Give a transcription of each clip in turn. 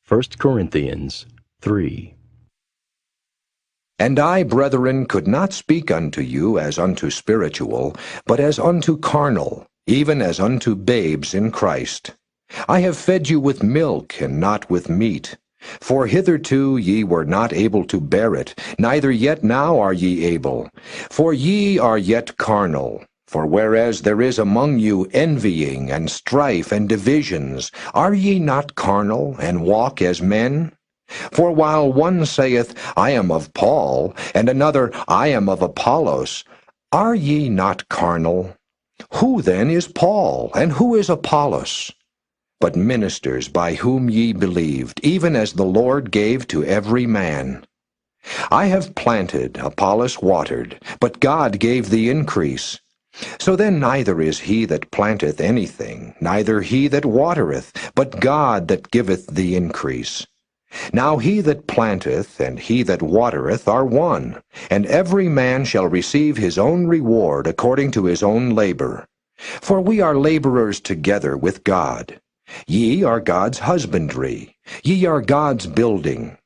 1 Corinthians 3. And I, brethren, could not speak unto you as unto spiritual, but as unto carnal, even as unto babes in Christ. I have fed you with milk, and not with meat. For hitherto ye were not able to bear it, neither yet now are ye able. For ye are yet carnal. For whereas there is among you envying, and strife, and divisions, are ye not carnal, and walk as men? For while one saith, I am of Paul, and another, I am of Apollos, are ye not carnal? Who then is Paul, and who is Apollos? But ministers by whom ye believed, even as the Lord gave to every man. I have planted, Apollos watered, but God gave the increase. So then neither is he that planteth anything, neither he that watereth, but God that giveth the increase. Now he that planteth and he that watereth are one, and every man shall receive his own reward according to his own labor. For we are laborers together with God. Ye are God's husbandry, ye are God's building.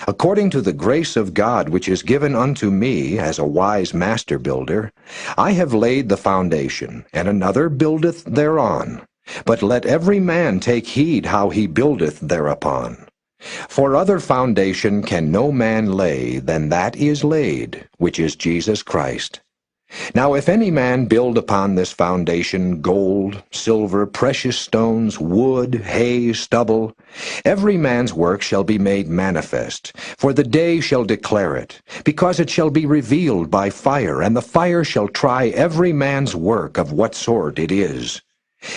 According to the grace of God which is given unto me as a wise master builder, I have laid the foundation, and another buildeth thereon. But let every man take heed how he buildeth thereupon. For other foundation can no man lay than that is laid, which is Jesus Christ. Now if any man build upon this foundation gold, silver, precious stones, wood, hay, stubble, every man's work shall be made manifest, for the day shall declare it, because it shall be revealed by fire, and the fire shall try every man's work of what sort it is.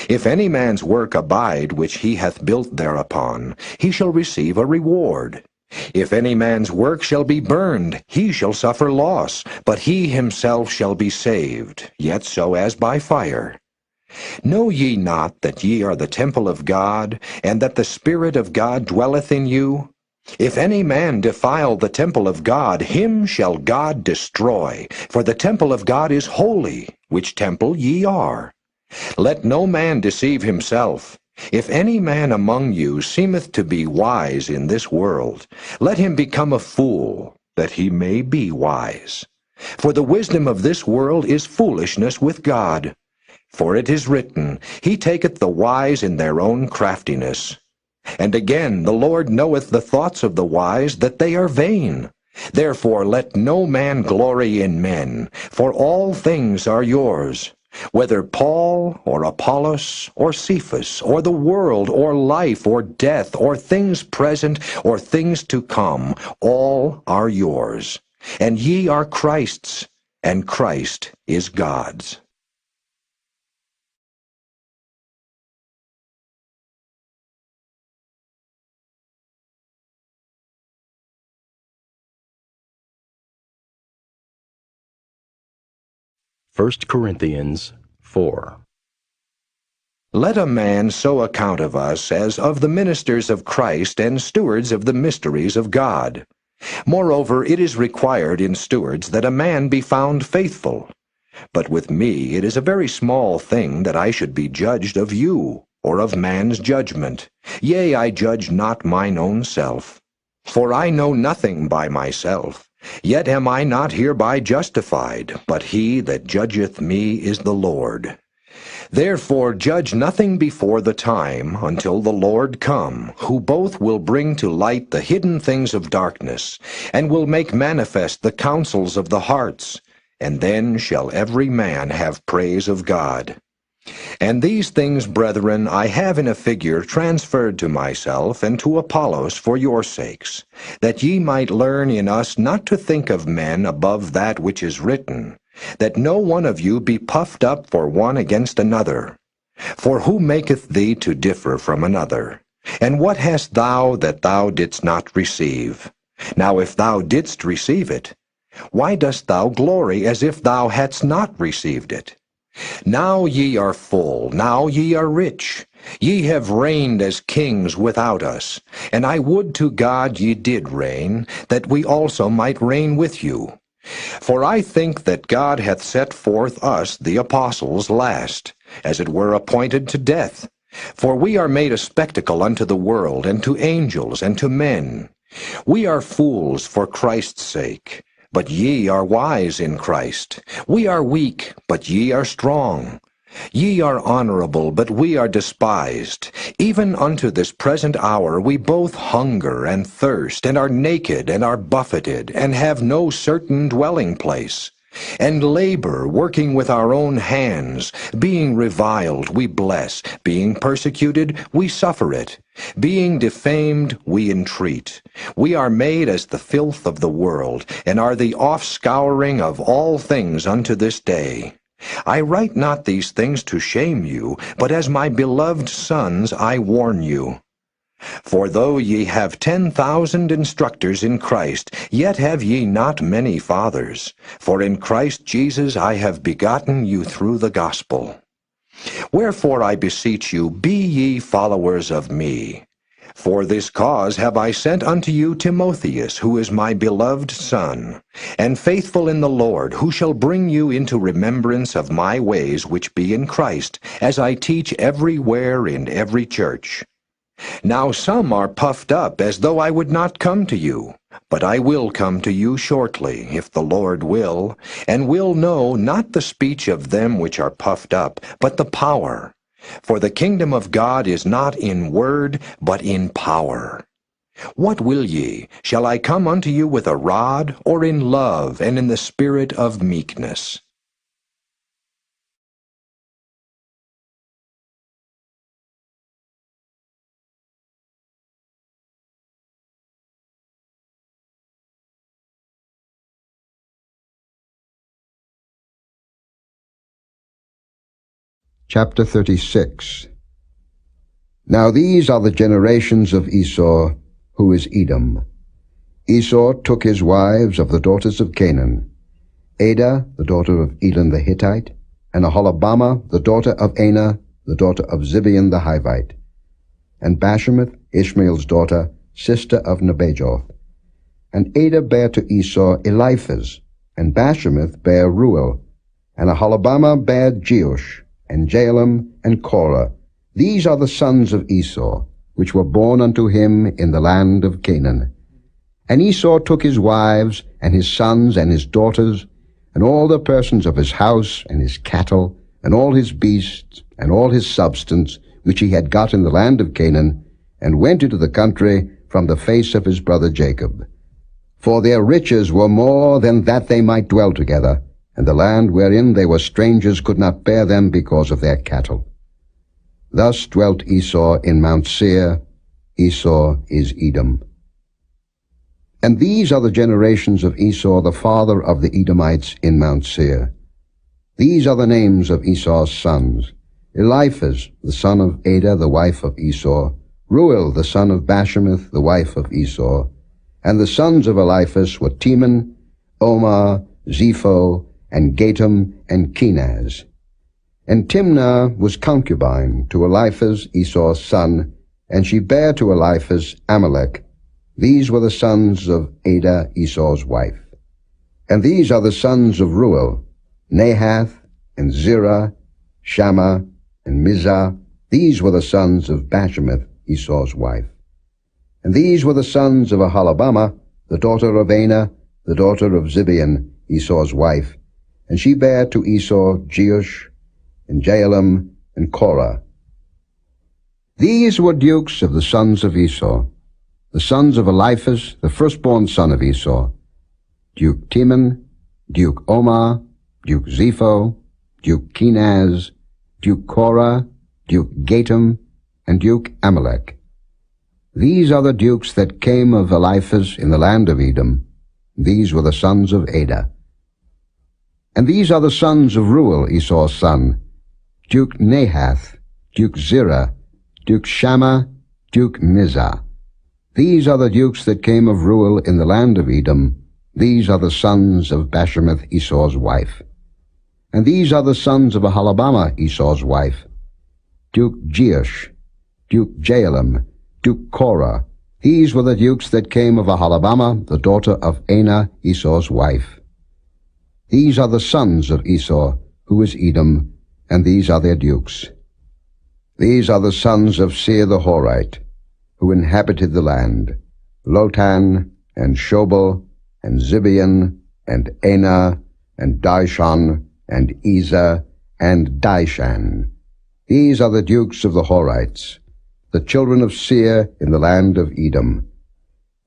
If any man's work abide which he hath built thereupon, he shall receive a reward. If any man's work shall be burned, he shall suffer loss, but he himself shall be saved, yet so as by fire. Know ye not that ye are the temple of God, and that the Spirit of God dwelleth in you? If any man defile the temple of God, him shall God destroy, for the temple of God is holy, which temple ye are. Let no man deceive himself. If any man among you seemeth to be wise in this world, let him become a fool, that he may be wise. For the wisdom of this world is foolishness with God. For it is written, He taketh the wise in their own craftiness. And again, the Lord knoweth the thoughts of the wise, that they are vain. Therefore let no man glory in men, for all things are yours. Whether Paul, or Apollos, or Cephas, or the world, or life, or death, or things present, or things to come, all are yours. And ye are Christ's, and Christ is God's. First Corinthians 4. Let a man so account of us as of the ministers of Christ and stewards of the mysteries of God. Moreover, it is required in stewards that a man be found faithful. But with me it is a very small thing that I should be judged of you, or of man's judgment. Yea, I judge not mine own self. For I know nothing by myself. Yet am I not hereby justified, but he that judgeth me is the Lord. Therefore judge nothing before the time, until the Lord come, who both will bring to light the hidden things of darkness, and will make manifest the counsels of the hearts. And then shall every man have praise of God. And these things, brethren, I have in a figure transferred to myself and to Apollos for your sakes, that ye might learn in us not to think of men above that which is written, that no one of you be puffed up for one against another. For who maketh thee to differ from another? And what hast thou that thou didst not receive? Now if thou didst receive it, why dost thou glory as if thou hadst not received it? Now ye are full, now ye are rich. Ye have reigned as kings without us, and I would to God ye did reign, that we also might reign with you. For I think that God hath set forth us, the apostles, last, as it were appointed to death, For we are made a spectacle unto the world, and to angels, and to men. We are fools for Christ's sake, but ye are wise in Christ. We are weak, but ye are strong. Ye are honorable, but we are despised. Even unto this present hour we both hunger and thirst, and are naked, and are buffeted, and have no certain dwelling place. And labor, working with our own hands. Being reviled, we bless. Being persecuted, we suffer it. Being defamed, we entreat. We are made as the filth of the world, and are the offscouring of all things unto this day. I write not these things to shame you, but as my beloved sons I warn you. For though ye have 10,000 instructors in Christ, yet have ye not many fathers. For in Christ Jesus I have begotten you through the gospel. Wherefore I beseech you, be ye followers of me. For this cause have I sent unto you Timotheus, who is my beloved son, and faithful in the Lord, who shall bring you into remembrance of my ways which be in Christ, as I teach everywhere in every church. Now some are puffed up, as though I would not come to you. But I will come to you shortly, if the Lord will, and will know not the speech of them which are puffed up, but the power. For the kingdom of God is not in word, but in power. What will ye? Shall I come unto you with a rod, or in love, and in the spirit of meekness? Chapter 36. Now these are the generations of Esau, who is Edom. Esau took his wives of the daughters of Canaan, Adah, the daughter of Elon the Hittite, and Aholibamah, the daughter of Anah, the daughter of Zibeon the Hivite, and Bashemath, Ishmael's daughter, sister of Nebajoth. And Adah bare to Esau Eliphaz, and Bashemath bare Reuel, and Aholibamah bare Jeush, and Jaalam, and Korah. These are the sons of Esau, which were born unto him in the land of Canaan. And Esau took his wives, and his sons, and his daughters, and all the persons of his house, and his cattle, and all his beasts, and all his substance, which he had got in the land of Canaan, and went into the country from the face of his brother Jacob. For their riches were more than that they might dwell together, and the land wherein they were strangers could not bear them because of their cattle. Thus dwelt Esau in Mount Seir. Esau is Edom. And these are the generations of Esau, the father of the Edomites, in Mount Seir. These are the names of Esau's sons: Eliphaz, the son of Adah, the wife of Esau; Reuel, the son of Bashemath, the wife of Esau. And the sons of Eliphaz were Teman, Omar, Zepho, and Gatam, and Kenaz. And Timnah was concubine to Eliphaz, Esau's son, and she bare to Eliphaz Amalek. These were the sons of Adah, Esau's wife. And these are the sons of Reuel: Nahath, and Zerah, Shammah, and Mizah. These were the sons of Bashemath, Esau's wife. And these were the sons of Aholibamah, the daughter of Anah, the daughter of Zibeon, Esau's wife. And she bare to Esau Jeush, and Jaalam, and Korah. These were dukes of the sons of Esau: the sons of Eliphaz, the firstborn son of Esau: Duke Teman, Duke Omar, Duke Zepho, Duke Kenaz, Duke Korah, Duke Gatam, and Duke Amalek. These are the dukes that came of Eliphaz in the land of Edom. These were the sons of Adah. And these are the sons of Reuel, Esau's son: Duke Nahath, Duke Zerah, Duke Shammah, Duke Mizah. These are the dukes that came of Reuel in the land of Edom. These are the sons of Bashemath, Esau's wife. And these are the sons of Aholibamah, Esau's wife: Duke Jeush, Duke Jaalam, Duke Korah. These were the dukes that came of Aholibamah, the daughter of Anah, Esau's wife. These are the sons of Esau, who is Edom, and these are their dukes. These are the sons of Seir the Horite, who inhabited the land, Lotan, and Shobal, and Zibeon, and Anah, and Dishon, and Ezer, and Dishan. These are the dukes of the Horites, the children of Seir in the land of Edom.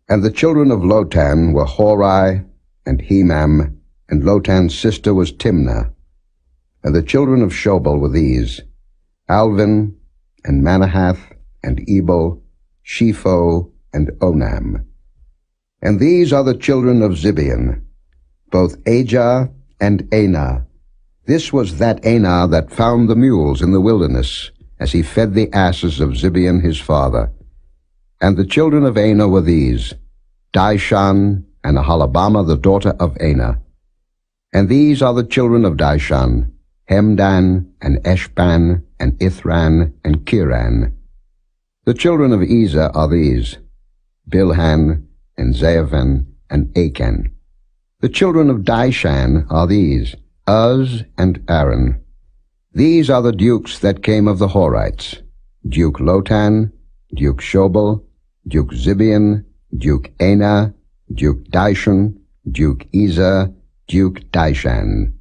And the children of Lotan were Hori, and Hemam, and Lotan's sister was Timnah. And the children of Shobal were these, Alvin, and Manahath, and Ebal, Shepho, and Onam. And these are the children of Zibeon, both Ajah and Anah. This was that Anah that found the mules in the wilderness, as he fed the asses of Zibeon his father. And the children of Anah were these, Dishan, and Aholibamah the daughter of Anah. And these are the children of Dishan, Hemdan, and Eshban, and Ithran, and Kiran. The children of Ezer are these, Bilhan, and Zaaphan, and Achan. The children of Dishan are these, Uz and Aaron. These are the dukes that came of the Horites, Duke Lotan, Duke Shobal, Duke Zibeon, Duke Anah, Duke Dishon, Duke Ezer, Duke Dishan.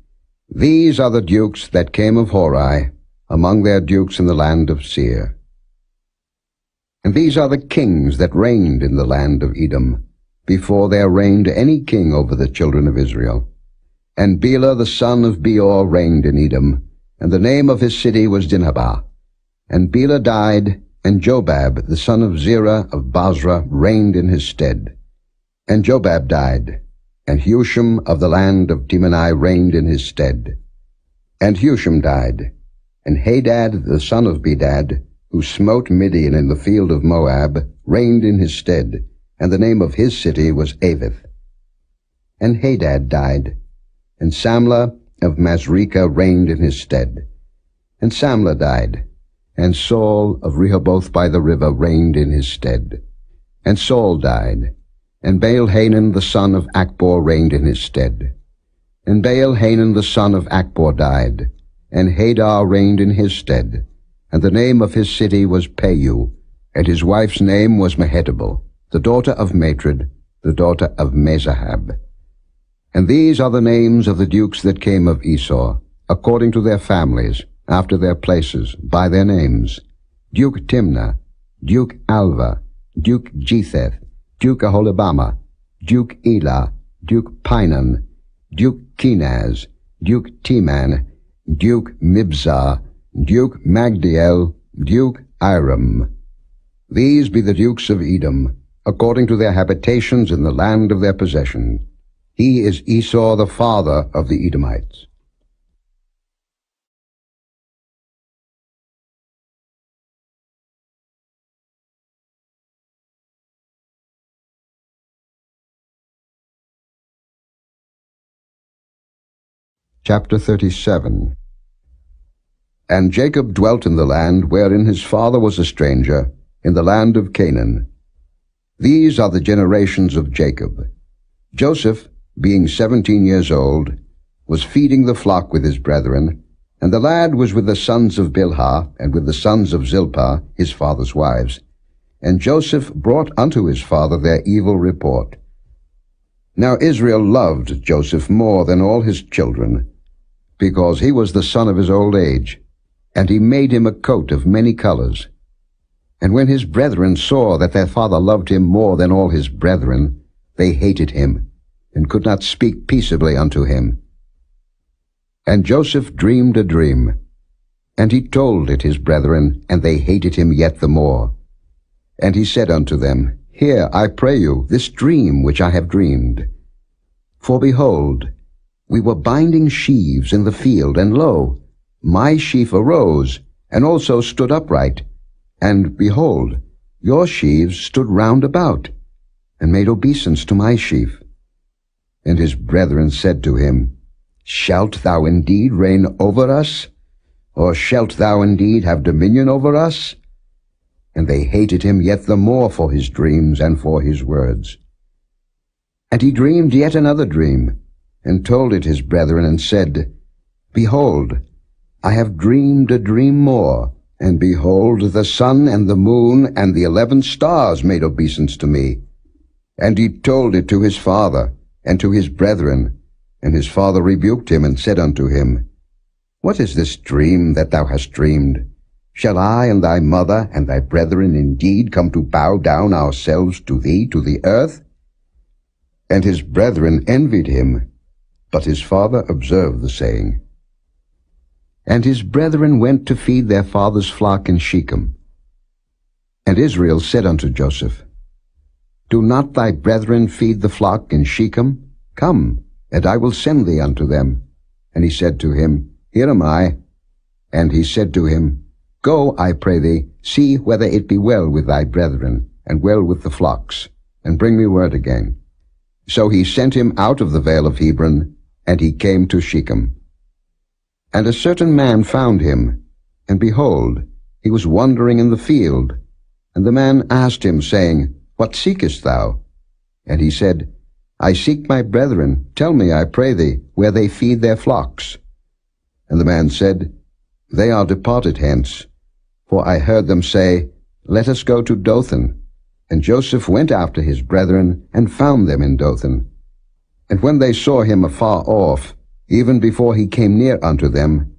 These are the dukes that came of Hori, among their dukes in the land of Seir. And these are the kings that reigned in the land of Edom, before there reigned any king over the children of Israel. And Bela the son of Beor reigned in Edom, and the name of his city was Dinhabah. And Bela died, and Jobab the son of Zerah of Basra reigned in his stead. And Jobab died, and Husham of the land of Temani reigned in his stead. And Husham died, and Hadad the son of Bedad, who smote Midian in the field of Moab, reigned in his stead, and the name of his city was Avith. And Hadad died, and Samlah of Masrekah reigned in his stead. And Samlah died, and Saul of Rehoboth by the river reigned in his stead. And Saul died, and Baal-Hanan the son of Achbor reigned in his stead. And Baal-Hanan the son of Achbor died, and Hadar reigned in his stead. And the name of his city was Payu, and his wife's name was Mehetabel, the daughter of Matred, the daughter of Mezahab. And these are the names of the dukes that came of Esau, according to their families, after their places, by their names: Duke Timnah, Duke Alva, Duke Jetheth, Duke Aholibamah, Duke Elah, Duke Pinon, Duke Kenaz, Duke Teman, Duke Mibzah, Duke Magdiel, Duke Iram. These be the dukes of Edom, according to their habitations in the land of their possession. He is Esau the father of the Edomites. Chapter 37. And Jacob dwelt in the land wherein his father was a stranger, in the land of Canaan. These are the generations of Jacob. Joseph, being 17 years old, was feeding the flock with his brethren, and the lad was with the sons of Bilhah, and with the sons of Zilpah, his father's wives. And Joseph brought unto his father their evil report. Now Israel loved Joseph more than all his children, because he was the son of his old age, and he made him a coat of many colors. And when his brethren saw that their father loved him more than all his brethren, they hated him, and could not speak peaceably unto him. And Joseph dreamed a dream, and he told it his brethren, and they hated him yet the more. And he said unto them, Hear, I pray you, this dream which I have dreamed. For behold, we were binding sheaves in the field, and lo, my sheaf arose, and also stood upright. And behold, your sheaves stood round about, and made obeisance to my sheaf. And his brethren said to him, Shalt thou indeed reign over us? Or shalt thou indeed have dominion over us? And they hated him yet the more for his dreams and for his words. And he dreamed yet another dream, and told it his brethren, and said, Behold, I have dreamed a dream more, And behold, the sun and the moon and the 11 stars made obeisance to me. And he told it to his father and to his brethren. And his father rebuked him and said unto him, What is this dream that thou hast dreamed? Shall I and thy mother and thy brethren indeed come to bow down ourselves to thee to the earth? And his brethren envied him, but his father observed the saying. And his brethren went to feed their father's flock in Shechem. And Israel said unto Joseph, Do not thy brethren feed the flock in Shechem? Come, and I will send thee unto them. And he said to him, Here am I. And he said to him, Go, I pray thee, see whether it be well with thy brethren, and well with the flocks, and bring me word again. So he sent him out of the vale of Hebron, and he came to Shechem. And a certain man found him, and behold, he was wandering in the field. And the man asked him, saying, What seekest thou? And he said, I seek my brethren. Tell me, I pray thee, where they feed their flocks. And the man said, They are departed hence. For I heard them say, Let us go to Dothan. And Joseph went after his brethren, and found them in Dothan. And when they saw him afar off, even before he came near unto them,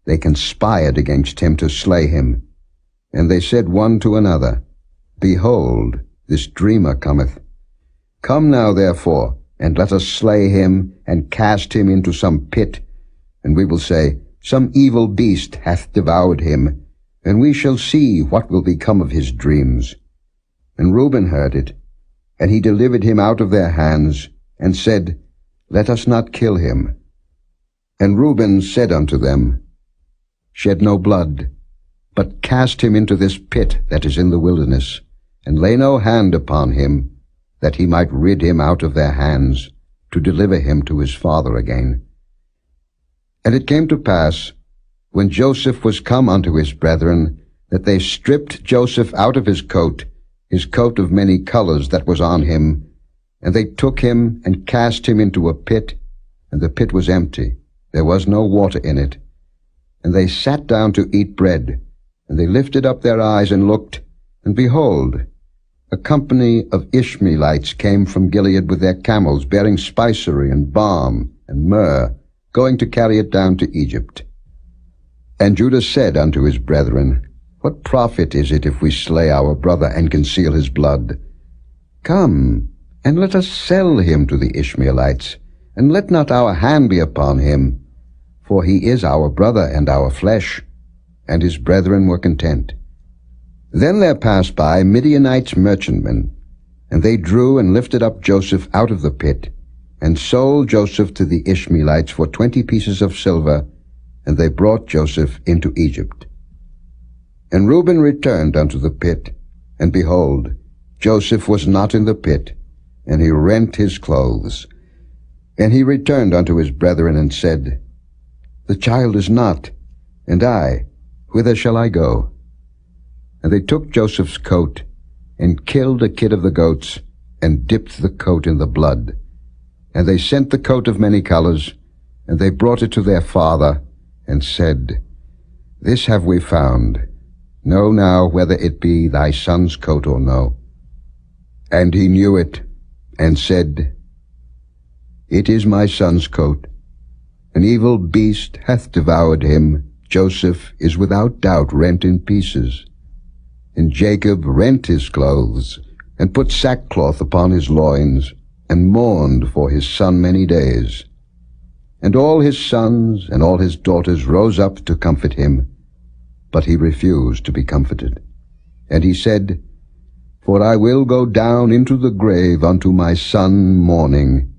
they conspired against him to slay him. And they said one to another, Behold, this dreamer cometh. Come now, therefore, and let us slay him, and cast him into some pit. And we will say, Some evil beast hath devoured him, and we shall see what will become of his dreams. And Reuben heard it, and he delivered him out of their hands, and said, Let us not kill him. And Reuben said unto them, Shed no blood, but cast him into this pit that is in the wilderness, and lay no hand upon him, that he might rid him out of their hands, to deliver him to his father again. And it came to pass, when Joseph was come unto his brethren, that they stripped Joseph out of his coat of many colors that was on him, and they took him and cast him into a pit, and the pit was empty. There was no water in it. And they sat down to eat bread, and they lifted up their eyes and looked, and behold, a company of Ishmaelites came from Gilead with their camels, bearing spicery and balm and myrrh, going to carry it down to Egypt. And Judah said unto his brethren, What profit is it if we slay our brother and conceal his blood? Come, and let us sell him to the Ishmaelites, and let not our hand be upon him, for he is our brother and our flesh. And his brethren were content. Then there passed by Midianites merchantmen, and they drew and lifted up Joseph out of the pit, and sold Joseph to the Ishmaelites for 20 pieces of silver, and they brought Joseph into Egypt. And Reuben returned unto the pit, and behold, Joseph was not in the pit, and he rent his clothes. And he returned unto his brethren, and said, The child is not, and I, whither shall I go? And they took Joseph's coat, and killed a kid of the goats, and dipped the coat in the blood. And they sent the coat of many colors, and they brought it to their father, and said, This have we found. Know now whether it be thy son's coat or no. And he knew it, and said, It is my son's coat. An evil beast hath devoured him. Joseph is without doubt rent in pieces. And Jacob rent his clothes, and put sackcloth upon his loins, and mourned for his son many days. And all his sons and all his daughters rose up to comfort him, but he refused to be comforted. And he said, For I will go down into the grave unto my son mourning.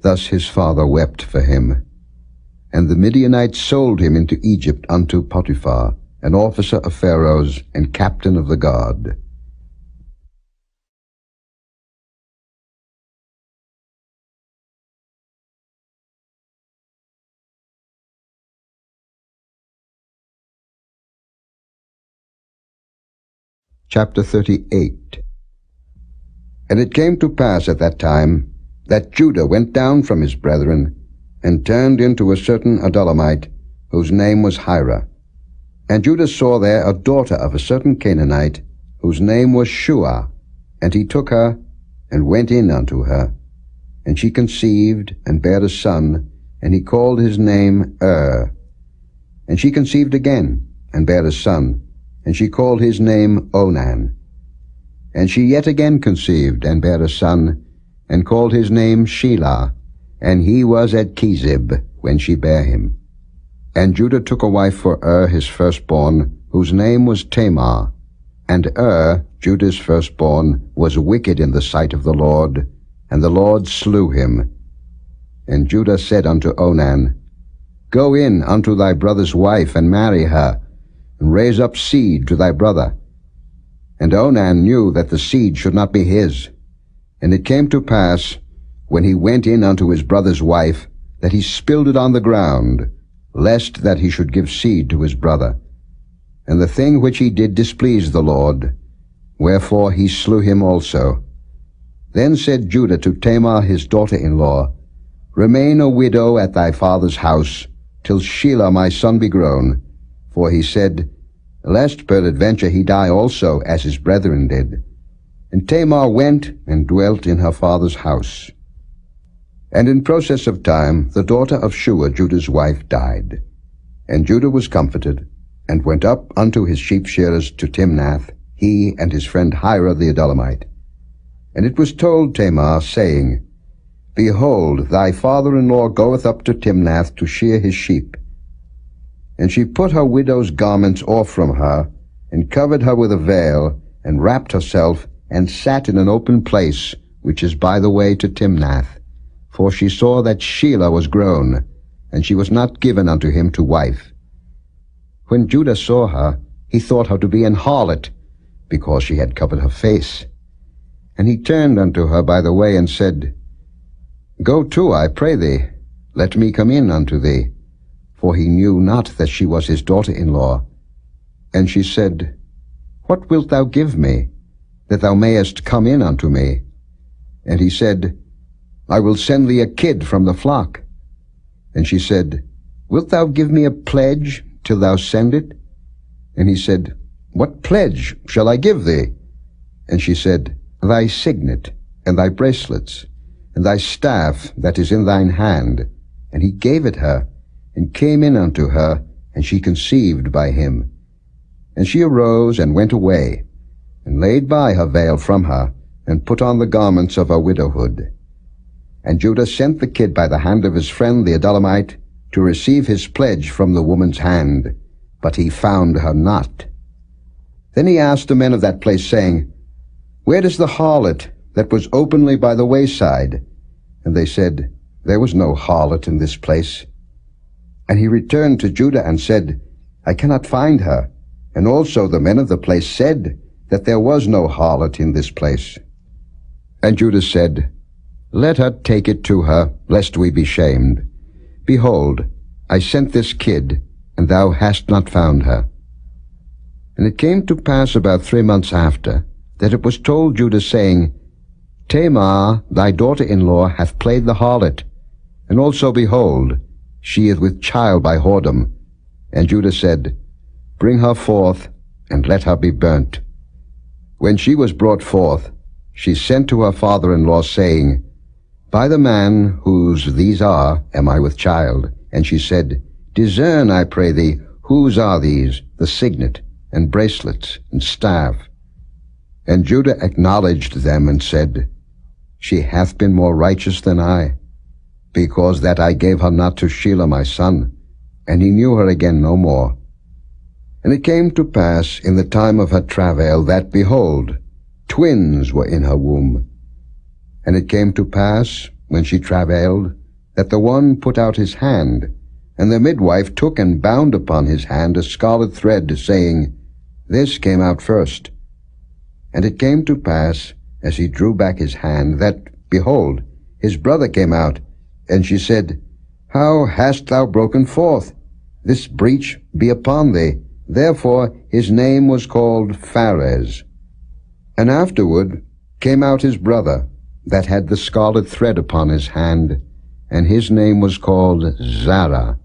Thus his father wept for him. And the Midianites sold him into Egypt unto Potiphar, an officer of Pharaoh's and captain of the guard. Chapter 38. And it came to pass at that time that Judah went down from his brethren, and turned into a certain Adullamite, whose name was Hira. And Judah saw there a daughter of a certain Canaanite, whose name was Shua. And he took her, and went in unto her. And she conceived, and bare a son, and he called his name And she conceived again, and bare a son, and she called his name Onan. And she yet again conceived, and bare a son, and called his name Shelah, and he was at Chezib when she bare him. And Judah took a wife for his firstborn, whose name was Tamar. And Judah's firstborn, was wicked in the sight of the Lord, and the Lord slew him. And Judah said unto Onan, Go in unto thy brother's wife, and marry her, and raise up seed to thy brother. And Onan knew that the seed should not be his. And it came to pass, when he went in unto his brother's wife, that he spilled it on the ground, lest that he should give seed to his brother. And the thing which he did displeased the Lord, wherefore he slew him also. Then said Judah to Tamar his daughter-in-law, Remain a widow at thy father's house, till Shelah my son be grown. For he said, Lest peradventure he die also, as his brethren did. And Tamar went and dwelt in her father's house. And in process of time the daughter of Shua, Judah's wife, died. And Judah was comforted, and went up unto his sheep shearers to Timnath, he and his friend Hira the Adullamite. And it was told Tamar, saying, Behold, thy father-in-law goeth up to Timnath to shear his sheep. And she put her widow's garments off from her, and covered her with a veil, and wrapped herself, and sat in an open place, which is by the way to Timnath. For she saw that Shelah was grown, and she was not given unto him to wife. When Judah saw her, he thought her to be an harlot, because she had covered her face. And he turned unto her by the way, and said, Go to, I pray thee, let me come in unto thee. For he knew not that she was his daughter-in-law. And she said, What wilt thou give me, that thou mayest come in unto me? And he said, I will send thee a kid from the flock. And she said, Wilt thou give me a pledge till thou send it? And he said, What pledge shall I give thee? And she said, Thy signet, and thy bracelets, and thy staff that is in thine hand. And he gave it her, and came in unto her, and she conceived by him. And she arose and went away, and laid by her veil from her, and put on the garments of her widowhood. And Judah sent the kid by the hand of his friend the Adullamite, to receive his pledge from the woman's hand, but he found her not. Then he asked the men of that place, saying, Where is the harlot that was openly by the wayside? And they said, There was no harlot in this place. And he returned to Judah and said, I cannot find her. And also the men of the place said that there was no harlot in this place. And Judah said, Let her take it to her, lest we be shamed. Behold, I sent this kid, and thou hast not found her. And it came to pass about 3 months after, that it was told Judah, saying, Tamar, thy daughter-in-law, hath played the harlot, and also, behold, she is with child by whoredom. And Judah said, Bring her forth, and let her be burnt. When she was brought forth, she sent to her father-in-law, saying, By the man whose these are am I with child. And she said, Discern, I pray thee, whose are these, the signet, and bracelets, and staff? And Judah acknowledged them, and said, She hath been more righteous than I, because that I gave her not to Shelah my son. And he knew her again no more. And it came to pass in the time of her travail that, behold, twins were in her womb. And it came to pass, when she travailed, that the one put out his hand, and the midwife took and bound upon his hand a scarlet thread, saying, This came out first. And it came to pass, as he drew back his hand, that, behold, his brother came out. And she said, How hast thou broken forth? This breach be upon thee. Therefore his name was called Pharez. And afterward came out his brother, that had the scarlet thread upon his hand, and his name was called Zara.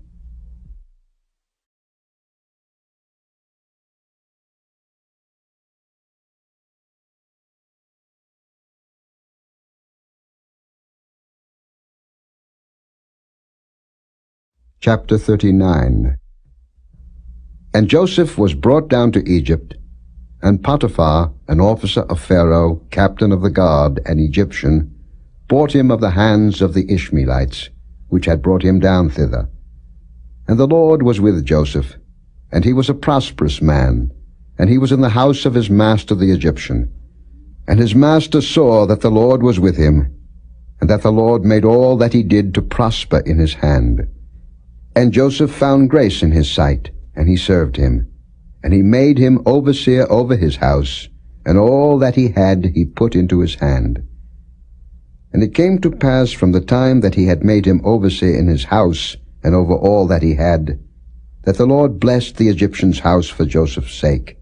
Chapter 39. And Joseph was brought down to Egypt, and Potiphar, an officer of Pharaoh, captain of the guard, an Egyptian, bought him of the hands of the Ishmaelites, which had brought him down thither. And the Lord was with Joseph, and he was a prosperous man, and he was in the house of his master the Egyptian. And his master saw that the Lord was with him, and that the Lord made all that he did to prosper in his hand. And Joseph found grace in his sight, and he served him. And he made him overseer over his house, and all that he had he put into his hand. And it came to pass from the time that he had made him overseer in his house, and over all that he had, that the Lord blessed the Egyptian's house for Joseph's sake.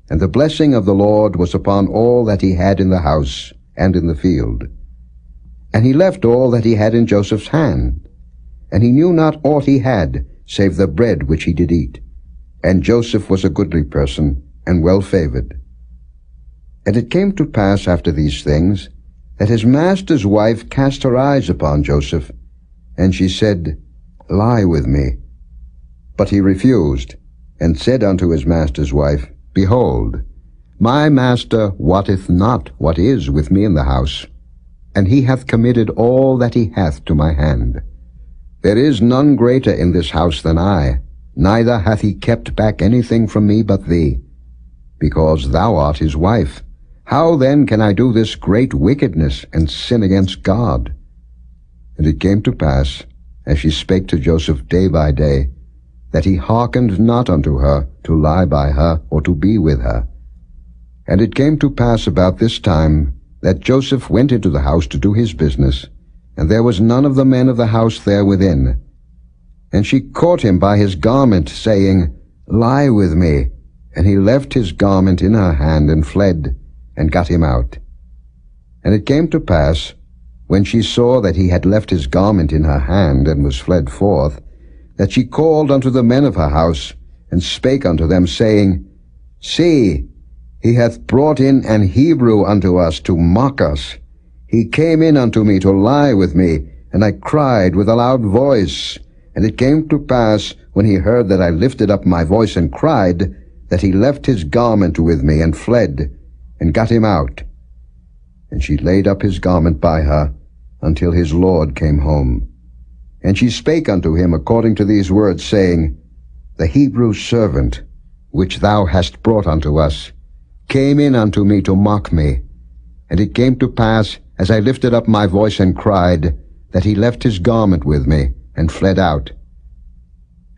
And the blessing of the Lord was upon all that he had in the house and in the field. And he left all that he had in Joseph's hand, and he knew not aught he had, save the bread which he did eat. And Joseph was a goodly person, and well favored. And it came to pass after these things, that his master's wife cast her eyes upon Joseph, and she said, Lie with me. But he refused, and said unto his master's wife, Behold, my master wotteth not what is with me in the house, and he hath committed all that he hath to my hand. There is none greater in this house than I, neither hath he kept back anything from me but thee, because thou art his wife. How then can I do this great wickedness, and sin against God? And it came to pass, as she spake to Joseph day by day, that he hearkened not unto her, to lie by her, or to be with her. And it came to pass about this time, that Joseph went into the house to do his business, and there was none of the men of the house there within. And she caught him by his garment, saying, Lie with me. And he left his garment in her hand, and fled, and got him out. And it came to pass, when she saw that he had left his garment in her hand, and was fled forth, that she called unto the men of her house, and spake unto them, saying, See, he hath brought in an Hebrew unto us to mock us. He came in unto me to lie with me, and I cried with a loud voice. And it came to pass, when he heard that I lifted up my voice and cried, that he left his garment with me, and fled, and got him out. And she laid up his garment by her, until his lord came home. And she spake unto him according to these words, saying, The Hebrew servant, which thou hast brought unto us, came in unto me to mock me. And it came to pass, as I lifted up my voice and cried, that he left his garment with me, and fled out.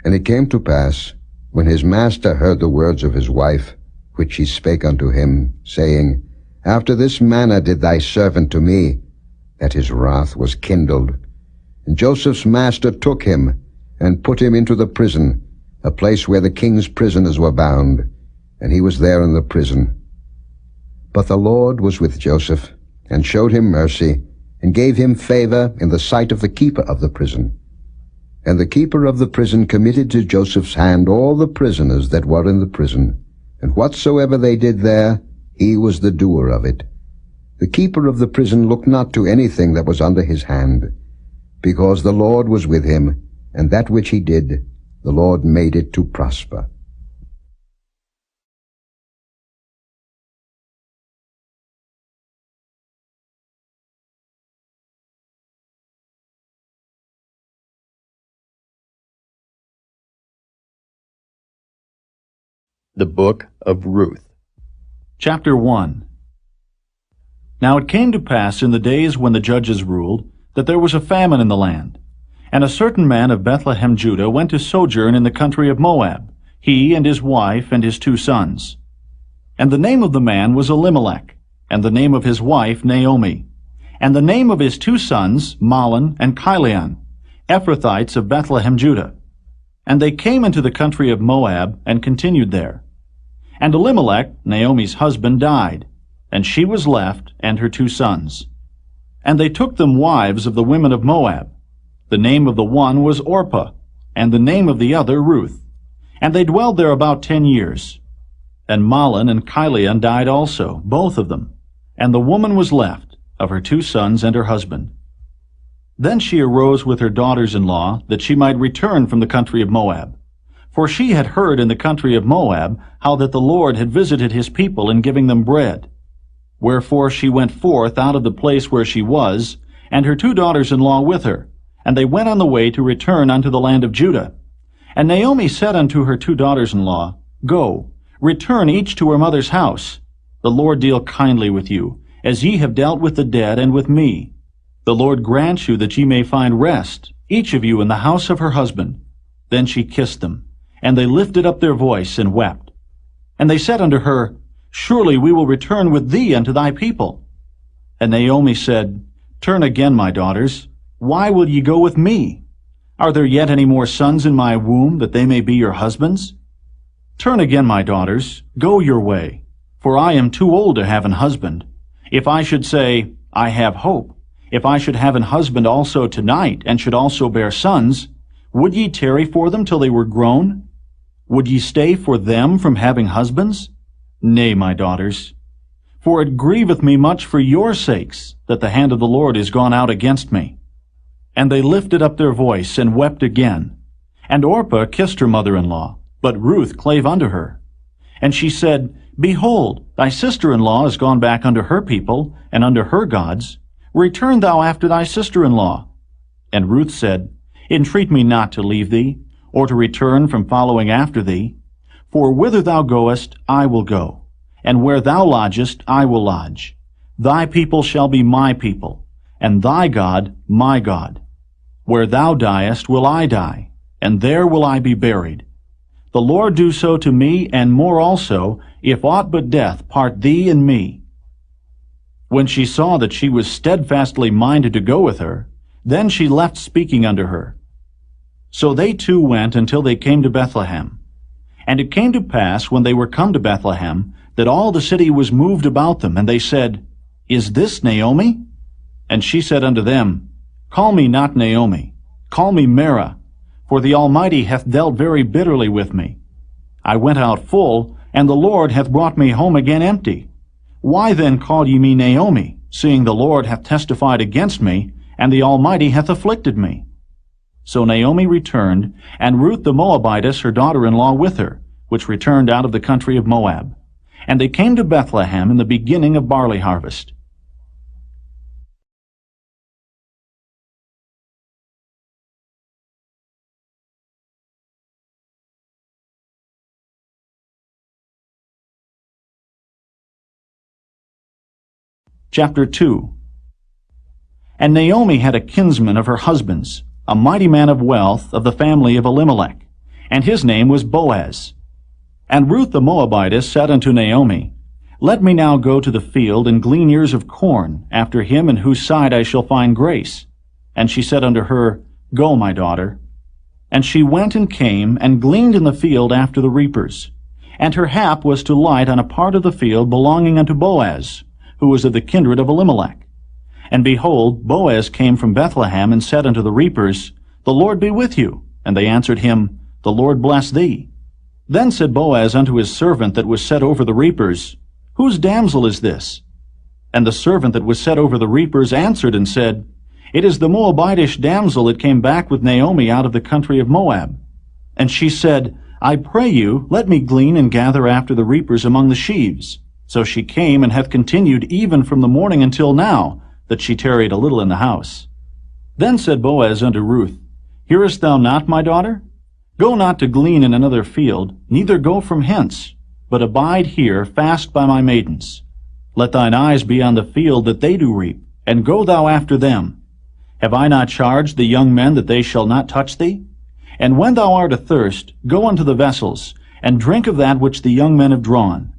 And it came to pass, when his master heard the words of his wife, which she spake unto him, saying, After this manner did thy servant to me, that his wrath was kindled. And Joseph's master took him, and put him into the prison, a place where the king's prisoners were bound, and he was there in the prison. But the Lord was with Joseph, and showed him mercy, and gave him favor in the sight of the keeper of the prison. And the keeper of the prison committed to Joseph's hand all the prisoners that were in the prison, and whatsoever they did there, he was the doer of it. The keeper of the prison looked not to anything that was under his hand, because the Lord was with him, and that which he did, the Lord made it to prosper. The Book of Ruth. Chapter 1. Now it came to pass in the days when the judges ruled, that there was a famine in the land. And a certain man of Bethlehem, Judah, went to sojourn in the country of Moab, he and his wife and his 2 sons. And the name of the man was Elimelech, and the name of his wife Naomi, and the name of his 2 sons Mahlon and Chilion, Ephrathites of Bethlehem, Judah. And they came into the country of Moab, and continued there. And Elimelech, Naomi's husband, died, and she was left, and her 2 sons. And they took them wives of the women of Moab. The name of the one was Orpah, and the name of the other Ruth. And they dwelled there about 10 years. And Mahlon and Chilion died also, both of them. And the woman was left, of her 2 sons and her husband. Then she arose with her daughters-in-law, that she might return from the country of Moab. For she had heard in the country of Moab how that the Lord had visited his people in giving them bread. Wherefore she went forth out of the place where she was, and her 2 daughters-in-law with her, and they went on the way to return unto the land of Judah. And Naomi said unto her 2 daughters-in-law, Go, return each to her mother's house. The Lord deal kindly with you, as ye have dealt with the dead and with me. The Lord grant you that ye may find rest, each of you in the house of her husband. Then she kissed them, and they lifted up their voice and wept. And they said unto her, Surely we will return with thee unto thy people. And Naomi said, Turn again, my daughters. Why will ye go with me? Are there yet any more sons in my womb, that they may be your husbands? Turn again, my daughters, go your way, for I am too old to have an husband. If I should say, I have hope, if I should have an husband also tonight, and should also bear sons, would ye tarry for them till they were grown? Would ye stay for them from having husbands? Nay, my daughters. For it grieveth me much for your sakes, that the hand of the Lord is gone out against me. And they lifted up their voice, and wept again. And Orpah kissed her mother-in-law, but Ruth clave unto her. And she said, Behold, thy sister-in-law is gone back unto her people, and unto her gods. Return thou after thy sister-in-law. And Ruth said, Entreat me not to leave thee, or to return from following after thee. For whither thou goest, I will go, and where thou lodgest, I will lodge. Thy people shall be my people, and thy God my God. Where thou diest will I die, and there will I be buried. The Lord do so to me, and more also, if aught but death part thee and me. When she saw that she was steadfastly minded to go with her, then she left speaking unto her. So they two went until they came to Bethlehem. And it came to pass, when they were come to Bethlehem, that all the city was moved about them, and they said, Is this Naomi? And she said unto them, Call me not Naomi, call me Mara, for the Almighty hath dealt very bitterly with me. I went out full, and the Lord hath brought me home again empty. Why then call ye me Naomi, seeing the Lord hath testified against me, and the Almighty hath afflicted me? So Naomi returned, and Ruth the Moabitess her daughter-in-law with her, which returned out of the country of Moab. And they came to Bethlehem in the beginning of barley harvest. Chapter 2. And Naomi had a kinsman of her husband's, a mighty man of wealth, of the family of Elimelech, and his name was Boaz. And Ruth the Moabitess said unto Naomi, Let me now go to the field and glean ears of corn, after him in whose side I shall find grace. And she said unto her, Go, my daughter. And she went and came, and gleaned in the field after the reapers. And her hap was to light on a part of the field belonging unto Boaz, who was of the kindred of Elimelech. And behold, Boaz came from Bethlehem, and said unto the reapers, The Lord be with you. And they answered him, The Lord bless thee. Then said Boaz unto his servant that was set over the reapers, Whose damsel is this? And the servant that was set over the reapers answered and said, It is the Moabitish damsel that came back with Naomi out of the country of Moab. And she said, I pray you, let me glean and gather after the reapers among the sheaves. So she came, and hath continued even from the morning until now, that she tarried a little in the house. Then said Boaz unto Ruth, Hearest thou not, my daughter? Go not to glean in another field, neither go from hence, but abide here fast by my maidens. Let thine eyes be on the field that they do reap, and go thou after them. Have I not charged the young men that they shall not touch thee? And when thou art athirst, go unto the vessels, and drink of that which the young men have drawn.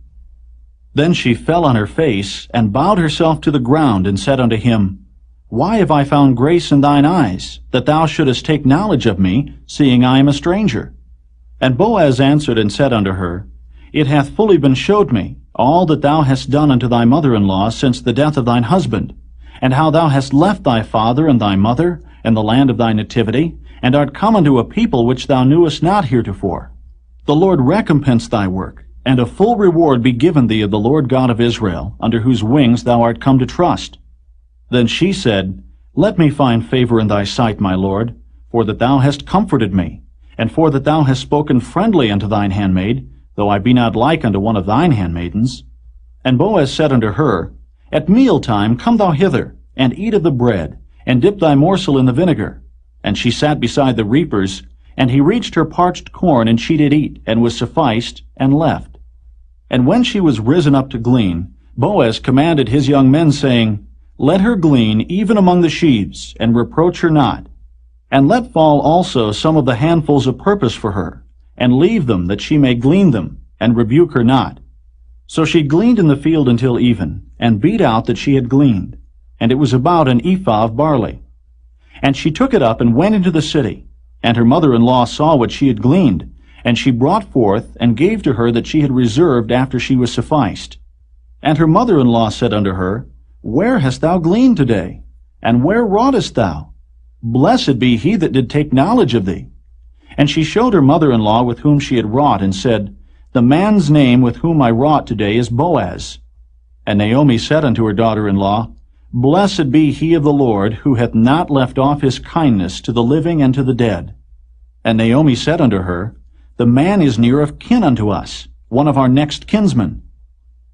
Then she fell on her face, and bowed herself to the ground, and said unto him, Why have I found grace in thine eyes, that thou shouldest take knowledge of me, seeing I am a stranger? And Boaz answered and said unto her, It hath fully been showed me, all that thou hast done unto thy mother-in-law since the death of thine husband, and how thou hast left thy father and thy mother, and the land of thy nativity, and art come unto a people which thou knewest not heretofore. The Lord recompense thy work, and a full reward be given thee of the Lord God of Israel, under whose wings thou art come to trust. Then she said, Let me find favor in thy sight, my lord, for that thou hast comforted me, and for that thou hast spoken friendly unto thine handmaid, though I be not like unto one of thine handmaidens. And Boaz said unto her, At mealtime come thou hither, and eat of the bread, and dip thy morsel in the vinegar. And she sat beside the reapers, and he reached her parched corn, and she did eat, and was sufficed, and left. And when she was risen up to glean, Boaz commanded his young men, saying, Let her glean even among the sheaves, and reproach her not. And let fall also some of the handfuls of purpose for her, and leave them, that she may glean them, and rebuke her not. So she gleaned in the field until even, and beat out that she had gleaned, and it was about an ephah of barley. And she took it up and went into the city, and her mother-in-law saw what she had gleaned, and she brought forth and gave to her that she had reserved after she was sufficed. And her mother-in-law said unto her, Where hast thou gleaned today? And where wroughtest thou? Blessed be he that did take knowledge of thee. And she showed her mother-in-law with whom she had wrought, and said, The man's name with whom I wrought today is Boaz. And Naomi said unto her daughter-in-law, Blessed be he of the Lord, who hath not left off his kindness to the living and to the dead. And Naomi said unto her, The man is near of kin unto us, one of our next kinsmen.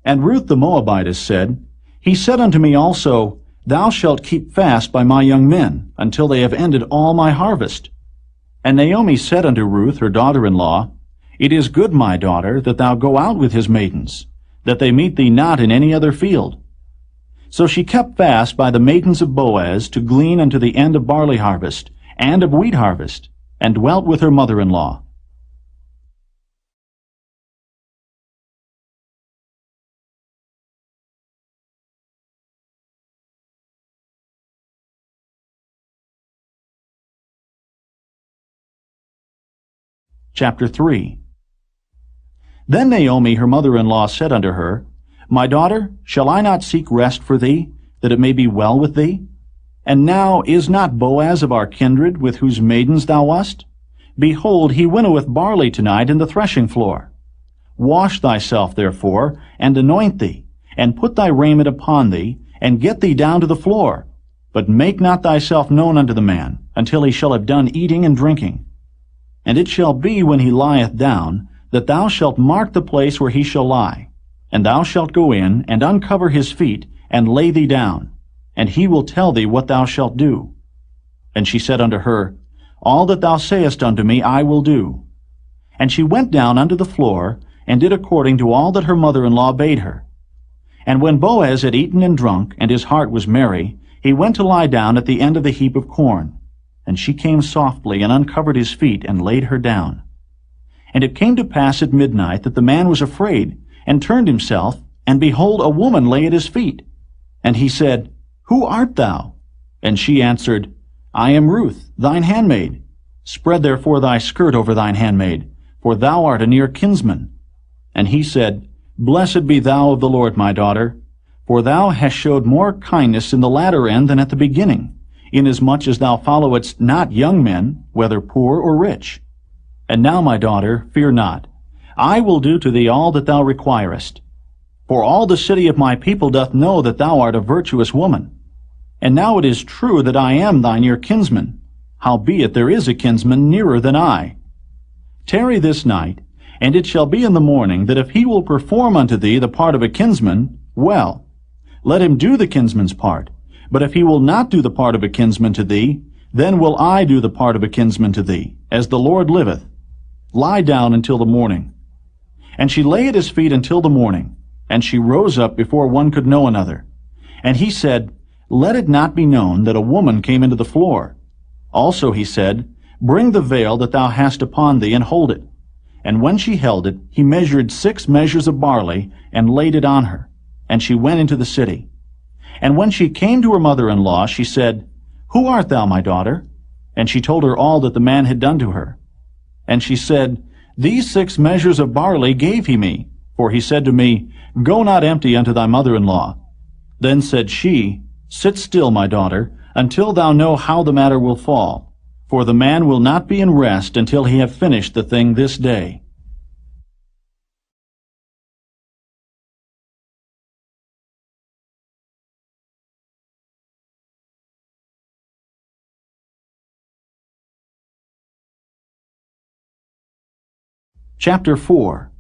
And Ruth the Moabitess said, He said unto me also, Thou shalt keep fast by my young men, until they have ended all my harvest. And Naomi said unto Ruth her daughter-in-law, It is good, my daughter, that thou go out with his maidens, that they meet thee not in any other field. So she kept fast by the maidens of Boaz to glean unto the end of barley harvest, and of wheat harvest, and dwelt with her mother-in-law. Chapter 3. Then Naomi her mother-in-law said unto her, My daughter, shall I not seek rest for thee, that it may be well with thee? And now is not Boaz of our kindred, with whose maidens thou wast? Behold, he winnoweth barley tonight in the threshing floor. Wash thyself therefore, and anoint thee, and put thy raiment upon thee, and get thee down to the floor. But make not thyself known unto the man, until he shall have done eating and drinking. And it shall be when he lieth down, that thou shalt mark the place where he shall lie. And thou shalt go in, and uncover his feet, and lay thee down. And he will tell thee what thou shalt do. And she said unto her, All that thou sayest unto me I will do. And she went down unto the floor, and did according to all that her mother-in-law bade her. And when Boaz had eaten and drunk, and his heart was merry, he went to lie down at the end of the heap of corn. And she came softly, and uncovered his feet, and laid her down. And it came to pass at midnight that the man was afraid, and turned himself, and behold, a woman lay at his feet. And he said, Who art thou? And she answered, I am Ruth, thine handmaid. Spread therefore thy skirt over thine handmaid, for thou art a near kinsman. And he said, Blessed be thou of the Lord, my daughter, for thou hast showed more kindness in the latter end than at the beginning, inasmuch as thou followedst not young men, whether poor or rich. And now, my daughter, fear not. I will do to thee all that thou requirest. For all the city of my people doth know that thou art a virtuous woman. And now it is true that I am thy near kinsman, howbeit there is a kinsman nearer than I. Tarry this night, and it shall be in the morning, that if he will perform unto thee the part of a kinsman, well, let him do the kinsman's part. But if he will not do the part of a kinsman to thee, then will I do the part of a kinsman to thee, as the Lord liveth. Lie down until the morning. And she lay at his feet until the morning, and she rose up before one could know another. And he said, Let it not be known that a woman came into the floor. Also he said, Bring the veil that thou hast upon thee, and hold it. And when she held it, he measured 6 measures of barley, and laid it on her. And she went into the city. And when she came to her mother-in-law, she said, Who art thou, my daughter? And she told her all that the man had done to her. And she said, These 6 measures of barley gave he me, for he said to me, Go not empty unto thy mother-in-law. Then said she, Sit still, my daughter, until thou know how the matter will fall. For the man will not be in rest until he have finished the thing this day. Chapter 4.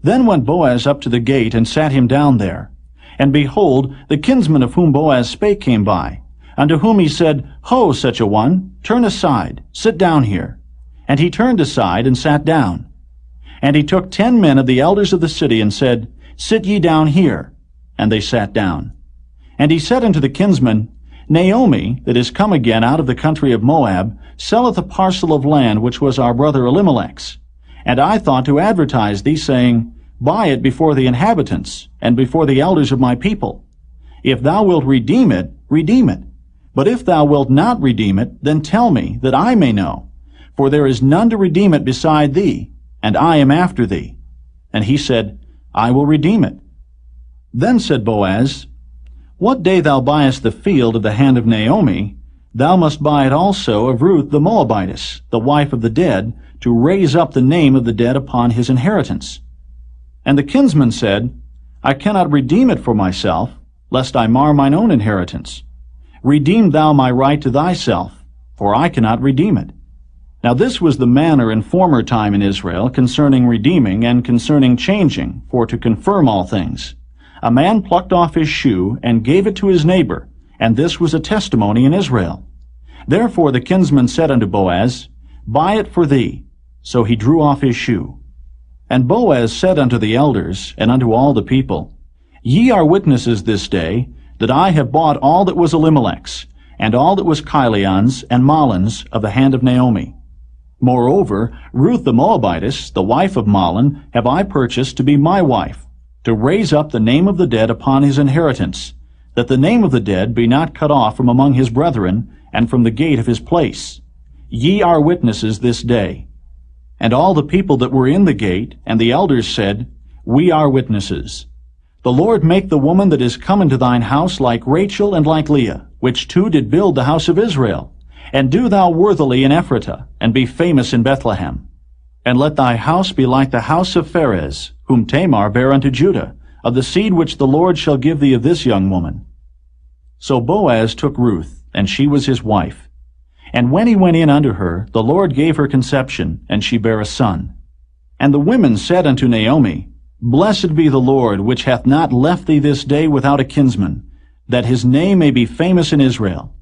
Then went Boaz up to the gate, and sat him down there. And behold, the kinsman of whom Boaz spake came by, unto whom he said, Ho, such a one, turn aside, sit down here. And he turned aside, and sat down. And he took 10 men of the elders of the city, and said, Sit ye down here. And they sat down. And he said unto the kinsman, Naomi, that is come again out of the country of Moab, selleth a parcel of land which was our brother Elimelech's. And I thought to advertise thee, saying, Buy it before the inhabitants, and before the elders of my people. If thou wilt redeem it, redeem it. But if thou wilt not redeem it, then tell me, that I may know. For there is none to redeem it beside thee, and I am after thee. And he said, I will redeem it. Then said Boaz, What day thou buyest the field of the hand of Naomi, thou must buy it also of Ruth the Moabitess, the wife of the dead, to raise up the name of the dead upon his inheritance. And the kinsman said, I cannot redeem it for myself, lest I mar mine own inheritance. Redeem thou my right to thyself, for I cannot redeem it. Now this was the manner in former time in Israel concerning redeeming and concerning changing, for to confirm all things. A man plucked off his shoe and gave it to his neighbor, and this was a testimony in Israel. Therefore the kinsman said unto Boaz, Buy it for thee. So he drew off his shoe. And Boaz said unto the elders, and unto all the people, Ye are witnesses this day, that I have bought all that was Elimelech's, and all that was Chilion's and Mahlon's of the hand of Naomi. Moreover, Ruth the Moabitess, the wife of Mahlon, have I purchased to be my wife, to raise up the name of the dead upon his inheritance, that the name of the dead be not cut off from among his brethren, and from the gate of his place. Ye are witnesses this day. And all the people that were in the gate, and the elders said, We are witnesses. The Lord make the woman that is come into thine house like Rachel and like Leah, which two did build the house of Israel. And do thou worthily in Ephratah, and be famous in Bethlehem. And let thy house be like the house of Pharez, whom Tamar bare unto Judah, of the seed which the Lord shall give thee of this young woman. So Boaz took Ruth, and she was his wife. And when he went in unto her, the Lord gave her conception, and she bare a son. And the women said unto Naomi, Blessed be the Lord, which hath not left thee this day without a kinsman, that his name may be famous in Israel.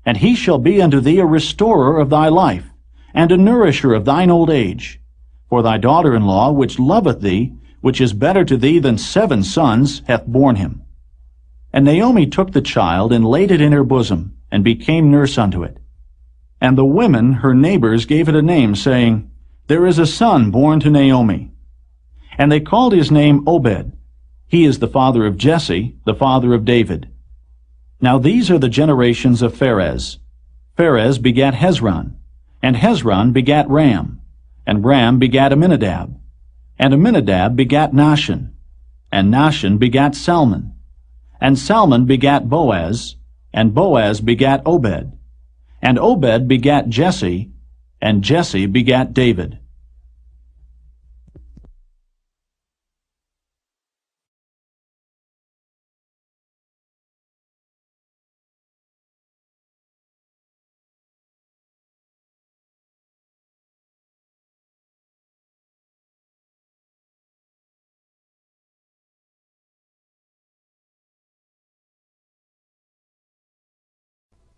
And he shall be unto thee a restorer of thy life, and a nourisher of thine old age. For thy daughter-in-law, which loveth thee, which is better to thee than 7 sons, hath borne him. And Naomi took the child, and laid it in her bosom, and became nurse unto it. And the women, her neighbors, gave it a name, saying, There is a son born to Naomi. And they called his name Obed. He is the father of Jesse, the father of David. Now these are the generations of Pharez. Pharez begat Hezron, and Hezron begat Ram, and Ram begat Amminadab, and Amminadab begat Nahshon, and Nahshon begat Salmon, and Salmon begat Boaz, and Boaz begat Obed, and Obed begat Jesse, and Jesse begat David.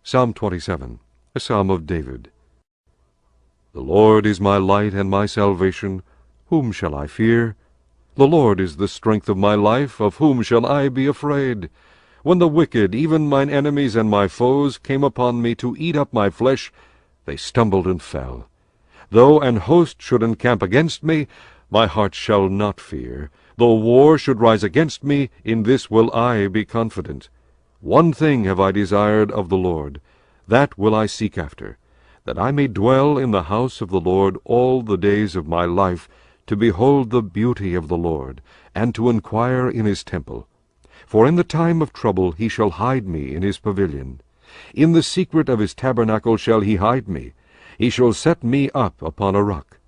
Psalm 27, a psalm of David. The Lord is my light and my salvation. Whom shall I fear? The Lord is the strength of my life. Of whom shall I be afraid? When the wicked, even mine enemies and my foes, came upon me to eat up my flesh, they stumbled and fell. Though an host should encamp against me, my heart shall not fear. Though war should rise against me, in this will I be confident. One thing have I desired of the Lord, that will I seek after, that I may dwell in the house of the Lord all the days of my life, to behold the beauty of the Lord, and to inquire in his temple. For in the time of trouble he shall hide me in his pavilion. In the secret of his tabernacle shall he hide me. He shall set me up upon a rock.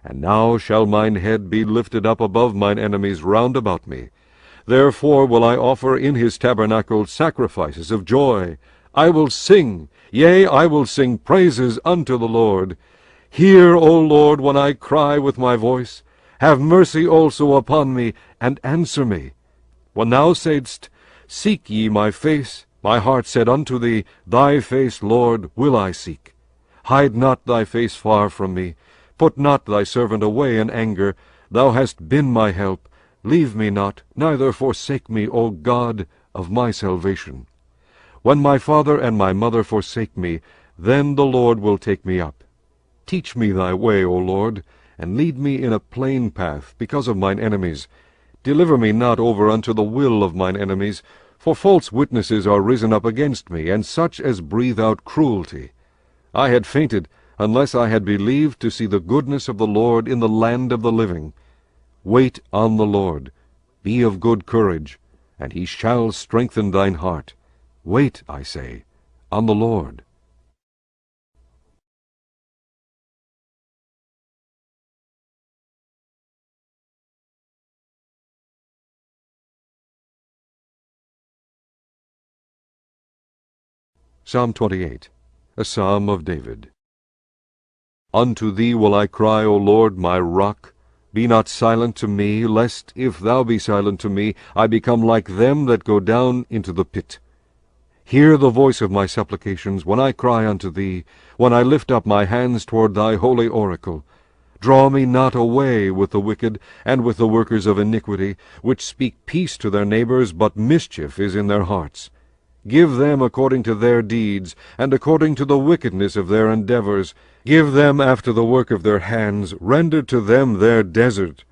And now shall mine head be lifted up above mine enemies round about me. Therefore will I offer in his tabernacle sacrifices of joy. I will sing, yea, I will sing praises unto the Lord. Hear, O Lord, when I cry with my voice. Have mercy also upon me, and answer me. When thou saidst, Seek ye my face, my heart said unto thee, Thy face, Lord, will I seek. Hide not thy face far from me. Put not thy servant away in anger. Thou hast been my help. Leave me not, neither forsake me, O God of my salvation. When my father and my mother forsake me, then the Lord will take me up. Teach me thy way, O Lord, and lead me in a plain path, because of mine enemies. Deliver me not over unto the will of mine enemies, for false witnesses are risen up against me, and such as breathe out cruelty. I had fainted, unless I had believed to see the goodness of the Lord in the land of the living. Wait on the Lord. Be of good courage, and he shall strengthen thine heart. Wait, I say, on the Lord. Psalm 28, a psalm of David. Unto thee will I cry, O Lord, my rock. Be not silent to me, lest, if thou be silent to me, I become like them that go down into the pit. Hear the voice of my supplications when I cry unto thee, when I lift up my hands toward thy holy oracle. Draw me not away with the wicked, and with the workers of iniquity, which speak peace to their neighbors, but mischief is in their hearts. Give them according to their deeds, and according to the wickedness of their endeavors. Give them after the work of their hands. Render to them their desert.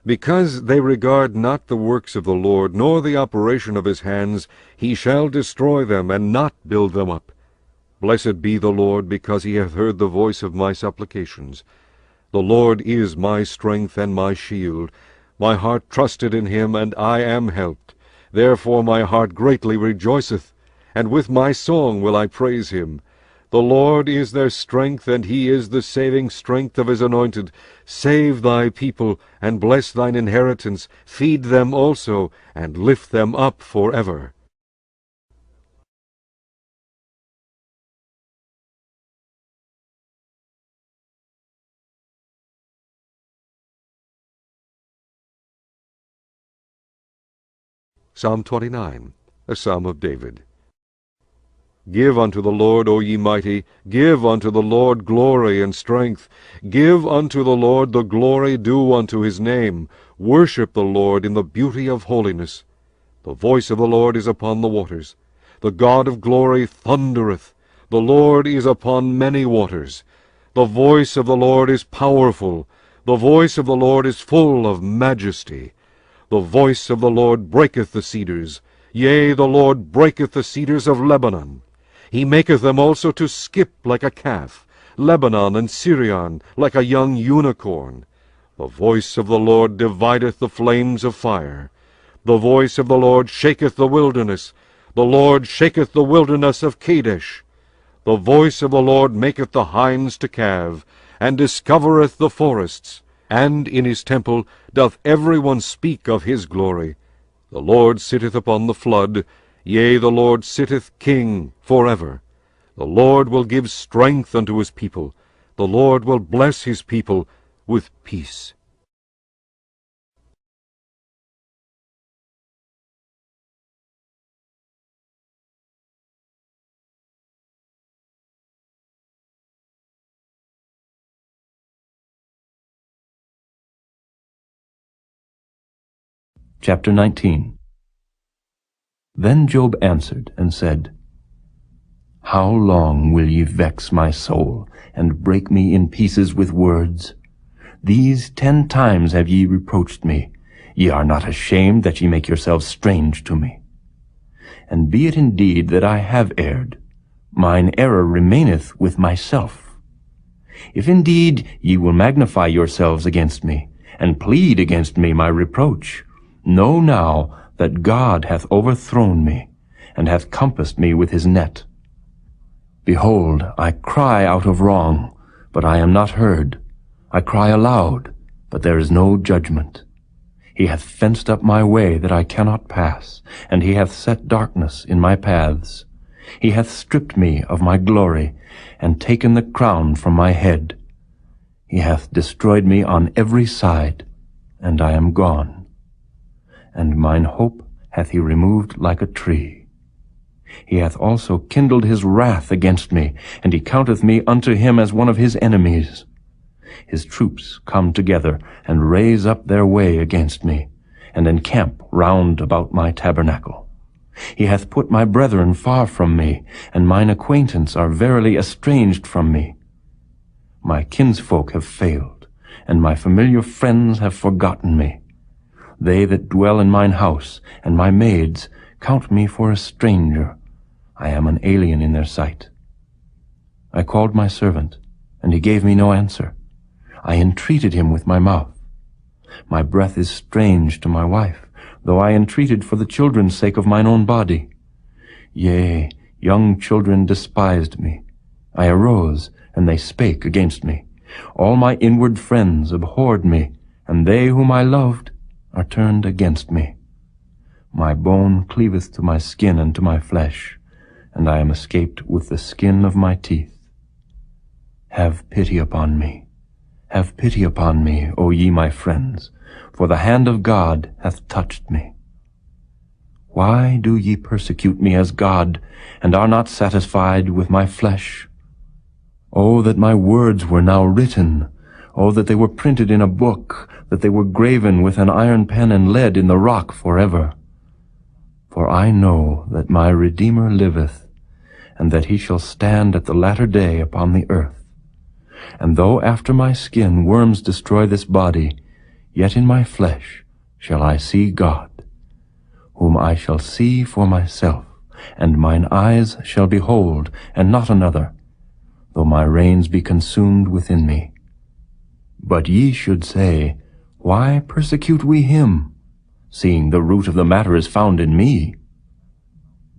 Because they regard not the works of the Lord, nor the operation of his hands, he shall destroy them, and not build them up. Blessed be the Lord, because he hath heard the voice of my supplications. The Lord is my strength and my shield. My heart trusted in him, and I am helped. Therefore my heart greatly rejoiceth, and with my song will I praise him. The Lord is their strength, and he is the saving strength of his anointed. Save thy people, and bless thine inheritance. Feed them also, and lift them up forever. Psalm 29, a psalm of David. Give unto the Lord, O ye mighty, give unto the Lord glory and strength. Give unto the Lord the glory due unto his name. Worship the Lord in the beauty of holiness. The voice of the Lord is upon the waters. The God of glory thundereth. The Lord is upon many waters. The voice of the Lord is powerful. The voice of the Lord is full of majesty. The voice of the Lord breaketh the cedars. Yea, the Lord breaketh the cedars of Lebanon. He maketh them also to skip like a calf, Lebanon and Syrian like a young unicorn. The voice of the Lord divideth the flames of fire. The voice of the Lord shaketh the wilderness. The Lord shaketh the wilderness of Kadesh. The voice of the Lord maketh the hinds to calve, and discovereth the forests. And in his temple doth every one speak of his glory. The Lord sitteth upon the flood. Yea, the Lord sitteth king forever. The Lord will give strength unto his people. The Lord will bless his people with peace. Chapter 19. Then Job answered and said, How long will ye vex my soul, and break me in pieces with words? These 10 times have ye reproached me. Ye are not ashamed that ye make yourselves strange to me. And be it indeed that I have erred, mine error remaineth with myself. If indeed ye will magnify yourselves against me, and plead against me my reproach, know now that God hath overthrown me, and hath compassed me with his net. Behold, I cry out of wrong, but I am not heard. I cry aloud, but there is no judgment. He hath fenced up my way that I cannot pass, and he hath set darkness in my paths. He hath stripped me of my glory, and taken the crown from my head. He hath destroyed me on every side, and I am gone. And mine hope hath he removed like a tree. He hath also kindled his wrath against me, and he counteth me unto him as one of his enemies. His troops come together, and raise up their way against me, and encamp round about my tabernacle. He hath put my brethren far from me, and mine acquaintance are verily estranged from me. My kinsfolk have failed, and my familiar friends have forgotten me. They that dwell in mine house, and my maids, count me for a stranger. I am an alien in their sight. I called my servant, and he gave me no answer. I entreated him with my mouth. My breath is strange to my wife, though I entreated for the children's sake of mine own body. Yea, young children despised me. I arose, and they spake against me. All my inward friends abhorred me, and they whom I loved are turned against me. My bone cleaveth to my skin and to my flesh, and I am escaped with the skin of my teeth. Have pity upon me. Have pity upon me, O ye my friends, for the hand of God hath touched me. Why do ye persecute me as God, and are not satisfied with my flesh? Oh, that my words were now written! Oh, that they were printed in a book, that they were graven with an iron pen and lead in the rock forever. For I know that my Redeemer liveth, and that he shall stand at the latter day upon the earth. And though after my skin worms destroy this body, yet in my flesh shall I see God, whom I shall see for myself, and mine eyes shall behold, and not another, though my reins be consumed within me. But ye should say, Why persecute we him, seeing the root of the matter is found in me?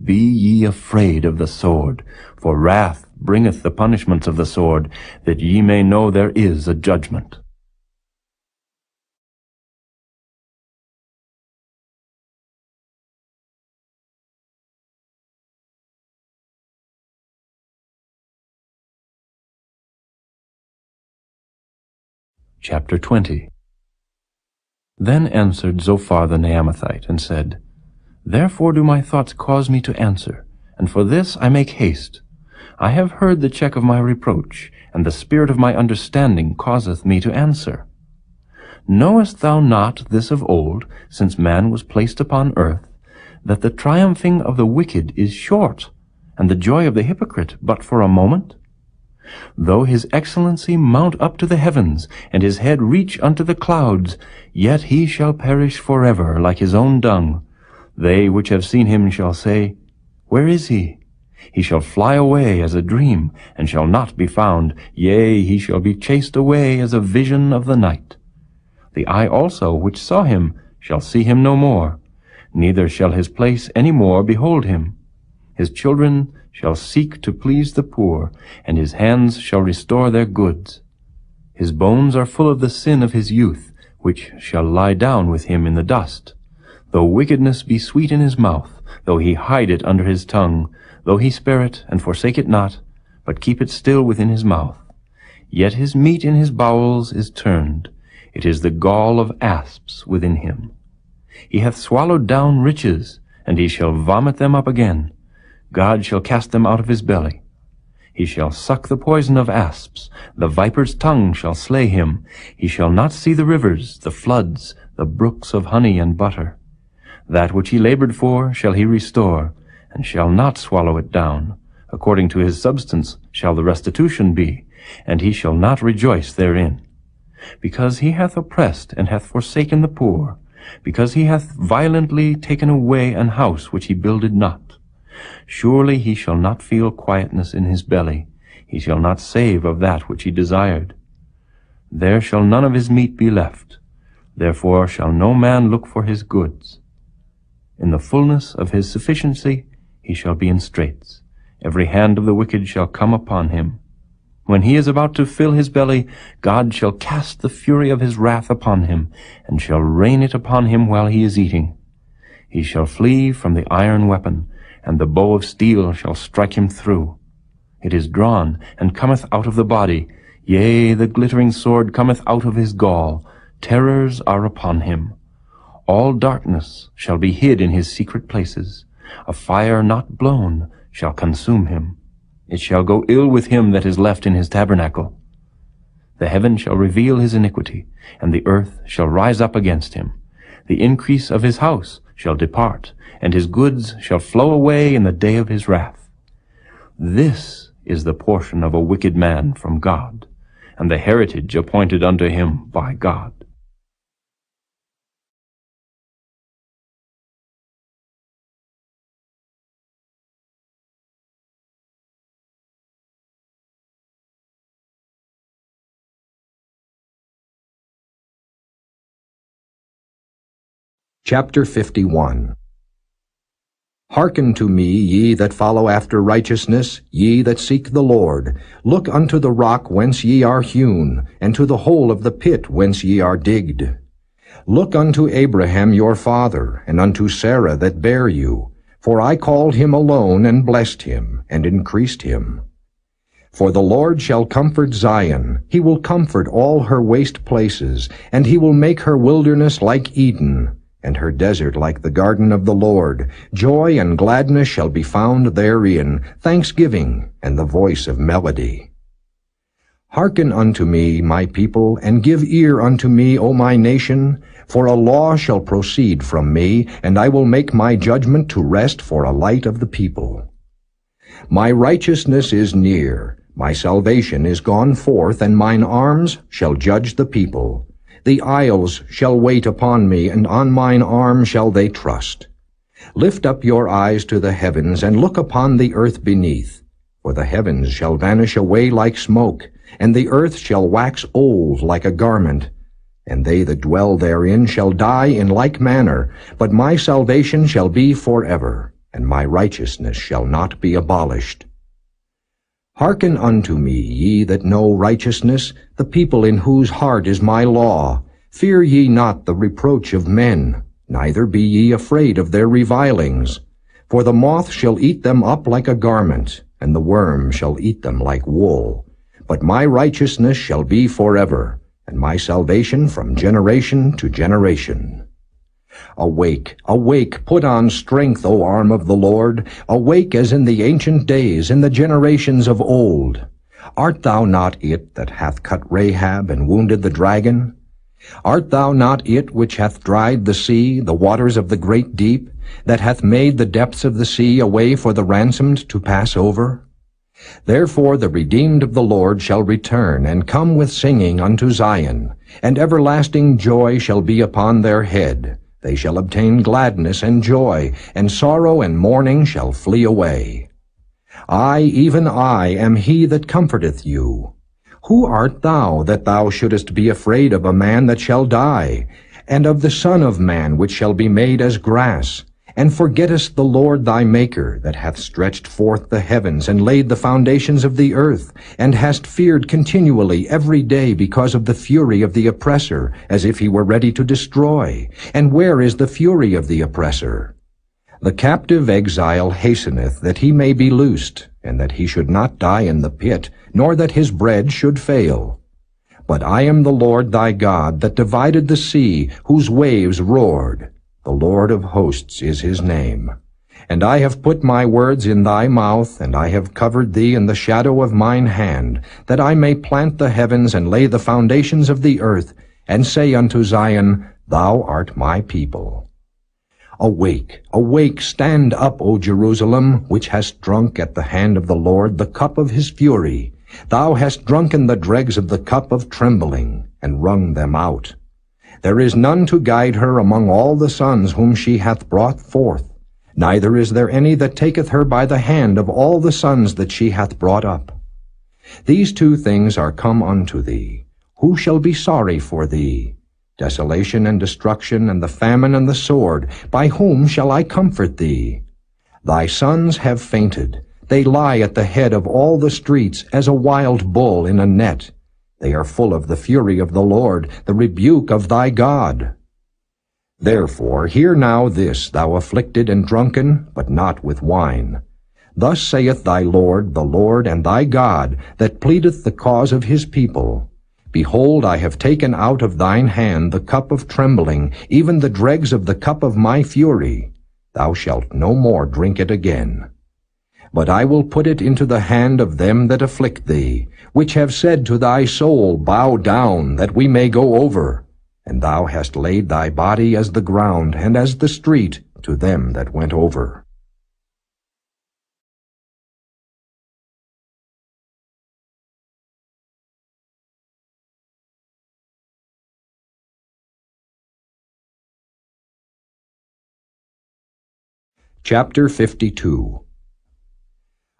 Be ye afraid of the sword, for wrath bringeth the punishments of the sword, that ye may know there is a judgment. Chapter 20. Then answered Zophar the Naamathite, and said, Therefore do my thoughts cause me to answer, and for this I make haste. I have heard the check of my reproach, and the spirit of my understanding causeth me to answer. Knowest thou not this of old, since man was placed upon earth, that the triumphing of the wicked is short, and the joy of the hypocrite but for a moment? Though his excellency mount up to the heavens, and his head reach unto the clouds, yet he shall perish forever like his own dung. They which have seen him shall say, Where is he? He shall fly away as a dream, and shall not be found. Yea, he shall be chased away as a vision of the night. The eye also which saw him shall see him no more, neither shall his place any more behold him. His children shall seek to please the poor, and his hands shall restore their goods. His bones are full of the sin of his youth, which shall lie down with him in the dust. Though wickedness be sweet in his mouth, though he hide it under his tongue, though he spare it and forsake it not, but keep it still within his mouth, yet his meat in his bowels is turned. It is the gall of asps within him. He hath swallowed down riches, and he shall vomit them up again. God shall cast them out of his belly. He shall suck the poison of asps. The viper's tongue shall slay him. He shall not see the rivers, the floods, the brooks of honey and butter. That which he labored for shall he restore, and shall not swallow it down. According to his substance shall the restitution be, and he shall not rejoice therein. Because he hath oppressed and hath forsaken the poor, because he hath violently taken away an house which he builded not. Surely he shall not feel quietness in his belly, he shall not save of that which he desired. There shall none of his meat be left, therefore shall no man look for his goods. In the fullness of his sufficiency he shall be in straits. Every hand of the wicked shall come upon him. When he is about to fill his belly, God shall cast the fury of his wrath upon him, and shall rain it upon him while he is eating. He shall flee from the iron weapon, and the bow of steel shall strike him through. It is drawn, and cometh out of the body, Yea, the glittering sword cometh out of his gall, terrors are upon him. All darkness shall be hid in his secret places. A fire not blown shall consume him. It shall go ill with him that is left in his tabernacle. The heaven shall reveal his iniquity, and the earth shall rise up against him. The increase of his house shall depart, and his goods shall flow away in the day of his wrath. This is the portion of a wicked man from God, and the heritage appointed unto him by God. Chapter 51. Hearken to me, ye that follow after righteousness, ye that seek the Lord. Look unto the rock whence ye are hewn, and to the hole of the pit whence ye are digged. Look unto Abraham your father, and unto Sarah that bare you. For I called him alone, and blessed him, and increased him. For the Lord shall comfort Zion, he will comfort all her waste places, and he will make her wilderness like Eden, and her desert like the garden of the Lord. Joy and gladness shall be found therein, thanksgiving and the voice of melody. Hearken unto me, my people, and give ear unto me, O my nation, for a law shall proceed from me, and I will make my judgment to rest for a light of the people. My righteousness is near, my salvation is gone forth, and mine arms shall judge the people. The isles shall wait upon me, and on mine arm shall they trust. Lift up your eyes to the heavens, and look upon the earth beneath. For the heavens shall vanish away like smoke, and the earth shall wax old like a garment. And they that dwell therein shall die in like manner, but my salvation shall be forever, and my righteousness shall not be abolished. Hearken unto me, ye that know righteousness, the people in whose heart is my law. Fear ye not the reproach of men, neither be ye afraid of their revilings. For the moth shall eat them up like a garment, and the worm shall eat them like wool. But my righteousness shall be forever, and my salvation from generation to generation. Awake, awake, put on strength, O arm of the Lord. Awake as in the ancient days, in the generations of old. Art thou not it that hath cut Rahab and wounded the dragon? Art thou not it which hath dried the sea, the waters of the great deep, that hath made the depths of the sea a way for the ransomed to pass over? Therefore the redeemed of the Lord shall return, and come with singing unto Zion, and everlasting joy shall be upon their head. They shall obtain gladness and joy, and sorrow and mourning shall flee away. I, even I, am he that comforteth you. Who art thou, that thou shouldest be afraid of a man that shall die, and of the Son of Man which shall be made as grass? And forgettest the Lord thy Maker, that hath stretched forth the heavens, and laid the foundations of the earth, and hast feared continually every day because of the fury of the oppressor, as if he were ready to destroy. And where is the fury of the oppressor? The captive exile hasteneth that he may be loosed, and that he should not die in the pit, nor that his bread should fail. But I am the Lord thy God, that divided the sea, whose waves roared. The Lord of hosts is his name. And I have put my words in thy mouth, and I have covered thee in the shadow of mine hand, that I may plant the heavens and lay the foundations of the earth, and say unto Zion, Thou art my people. Awake, awake, stand up, O Jerusalem, which hast drunk at the hand of the Lord the cup of his fury. Thou hast drunken the dregs of the cup of trembling, and wrung them out. There is none to guide her among all the sons whom she hath brought forth, neither is there any that taketh her by the hand of all the sons that she hath brought up. These two things are come unto thee. Who shall be sorry for thee? Desolation and destruction, and the famine and the sword. By whom shall I comfort thee? Thy sons have fainted. They lie at the head of all the streets, as a wild bull in a net. They are full of the fury of the Lord, the rebuke of thy God. Therefore hear now this, thou afflicted and drunken, but not with wine. Thus saith thy Lord, the Lord and thy God, that pleadeth the cause of his people. Behold, I have taken out of thine hand the cup of trembling, even the dregs of the cup of my fury. Thou shalt no more drink it again. But I will put it into the hand of them that afflict thee, which have said to thy soul, Bow down, that we may go over. And thou hast laid thy body as the ground, and as the street, to them that went over. Chapter 52.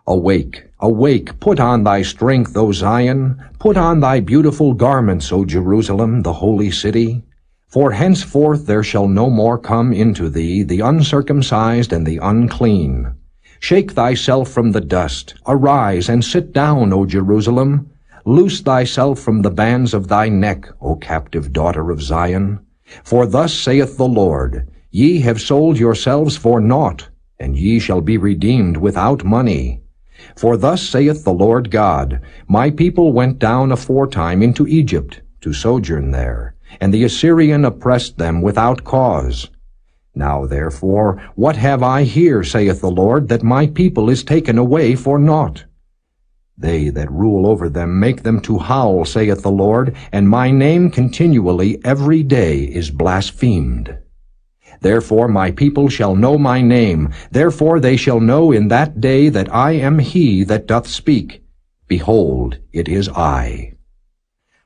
Awake, awake, put on thy strength, O Zion, put on thy beautiful garments, O Jerusalem, the holy city. For henceforth there shall no more come into thee the uncircumcised and the unclean. Shake thyself from the dust, arise and sit down, O Jerusalem. Loose thyself from the bands of thy neck, O captive daughter of Zion. For thus saith the Lord, Ye have sold yourselves for naught, and ye shall be redeemed without money. For thus saith the Lord God, My people went down aforetime into Egypt, to sojourn there, and the Assyrian oppressed them without cause. Now therefore, what have I here, saith the Lord, that my people is taken away for naught? They that rule over them make them to howl, saith the Lord, and my name continually every day is blasphemed. Therefore my people shall know my name, therefore they shall know in that day that I am he that doth speak. Behold, it is I.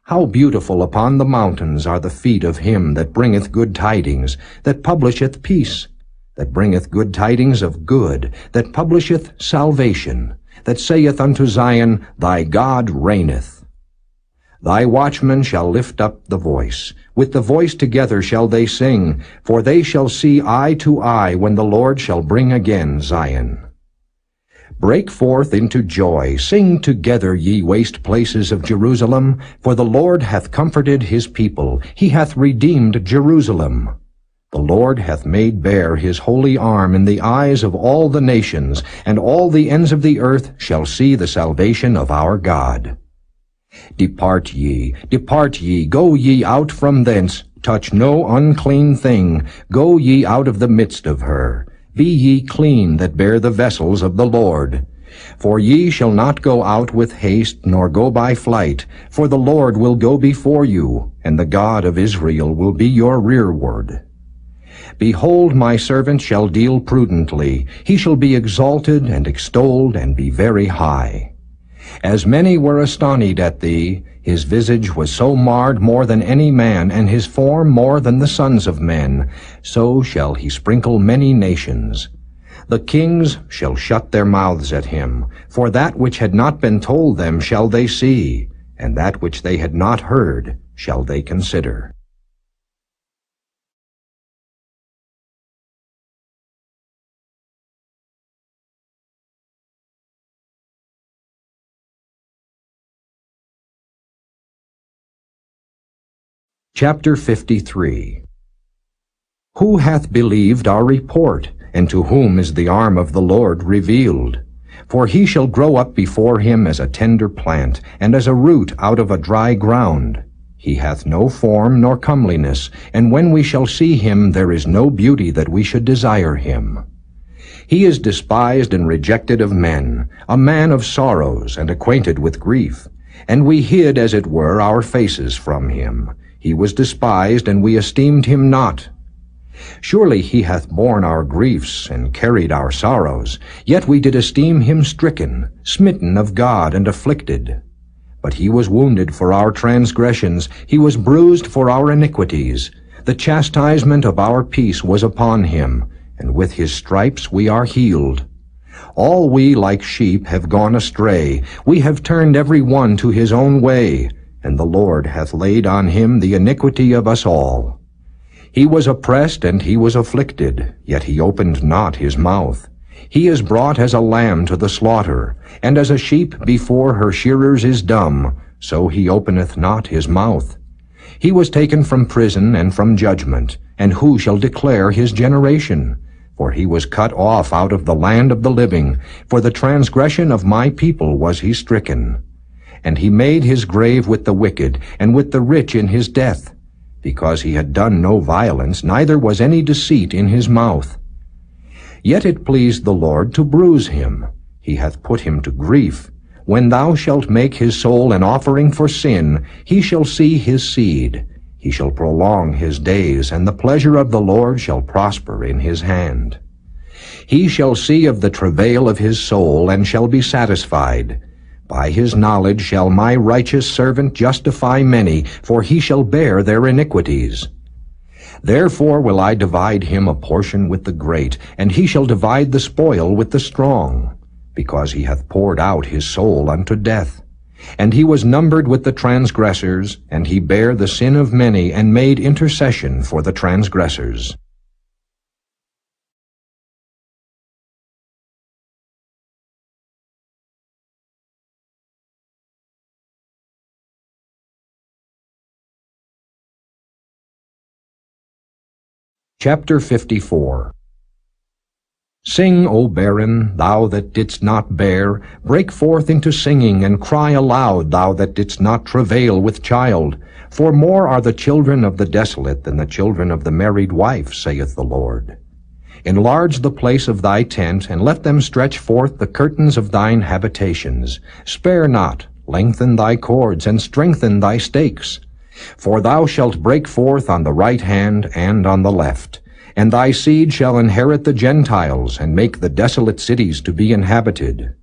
How beautiful upon the mountains are the feet of him that bringeth good tidings, that publisheth peace, that bringeth good tidings of good, that publisheth salvation, that saith unto Zion, Thy God reigneth. Thy watchmen shall lift up the voice. With the voice together shall they sing, for they shall see eye to eye when the Lord shall bring again Zion. Break forth into joy, sing together, ye waste places of Jerusalem, for the Lord hath comforted his people, he hath redeemed Jerusalem. The Lord hath made bare his holy arm in the eyes of all the nations, and all the ends of the earth shall see the salvation of our God. Depart ye, go ye out from thence, touch no unclean thing, go ye out of the midst of her. Be ye clean that bear the vessels of the Lord. For ye shall not go out with haste, nor go by flight, for the Lord will go before you, and the God of Israel will be your rearward. Behold, my servant shall deal prudently, he shall be exalted and extolled, and be very high. As many were astonied at thee, his visage was so marred more than any man, and his form more than the sons of men, so shall he sprinkle many nations. The kings shall shut their mouths at him, for that which had not been told them shall they see, and that which they had not heard shall they consider. Chapter 53. Who hath believed our report, and to whom is the arm of the Lord revealed? For he shall grow up before him as a tender plant, and as a root out of a dry ground. He hath no form nor comeliness, and when we shall see him there is no beauty that we should desire him. He is despised and rejected of men, a man of sorrows, and acquainted with grief. And we hid, as it were, our faces from him. He was despised, and we esteemed him not. Surely he hath borne our griefs, and carried our sorrows. Yet we did esteem him stricken, smitten of God, and afflicted. But he was wounded for our transgressions, he was bruised for our iniquities. The chastisement of our peace was upon him, and with his stripes we are healed. All we like sheep have gone astray, we have turned every one to his own way, and the Lord hath laid on him the iniquity of us all. He was oppressed and he was afflicted, yet he opened not his mouth. He is brought as a lamb to the slaughter, and as a sheep before her shearers is dumb, so he openeth not his mouth. He was taken from prison and from judgment, and who shall declare his generation? for he was cut off out of the land of the living. For the transgression of my people was he stricken. And he made his grave with the wicked, and with the rich in his death, because he had done no violence, neither was any deceit in his mouth. Yet it pleased the Lord to bruise him. He hath put him to grief. When thou shalt make his soul an offering for sin, he shall see his seed. He shall prolong his days, and the pleasure of the Lord shall prosper in his hand. He shall see of the travail of his soul, and shall be satisfied. By his knowledge shall my righteous servant justify many, for he shall bear their iniquities. Therefore will I divide him a portion with the great, and he shall divide the spoil with the strong, because he hath poured out his soul unto death. And he was numbered with the transgressors, and he bare the sin of many, and made intercession for the transgressors. Chapter 54. Sing, O barren, thou that didst not bear, break forth into singing, and cry aloud, thou that didst not travail with child. For more are the children of the desolate than the children of the married wife, saith the Lord. Enlarge the place of thy tent, and let them stretch forth the curtains of thine habitations. Spare not, lengthen thy cords, and strengthen thy stakes. For thou shalt break forth on the right hand and on the left, and thy seed shall inherit the Gentiles, and make the desolate cities to be inhabited.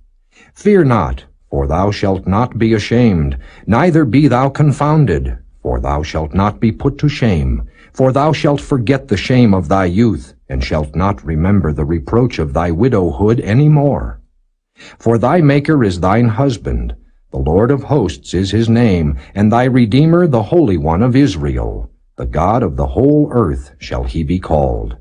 Fear not, for thou shalt not be ashamed, neither be thou confounded, for thou shalt not be put to shame. For thou shalt forget the shame of thy youth, and shalt not remember the reproach of thy widowhood any more. For thy Maker is thine husband, the Lord of hosts is his name, and thy Redeemer the Holy One of Israel. The God of the whole earth shall he be called.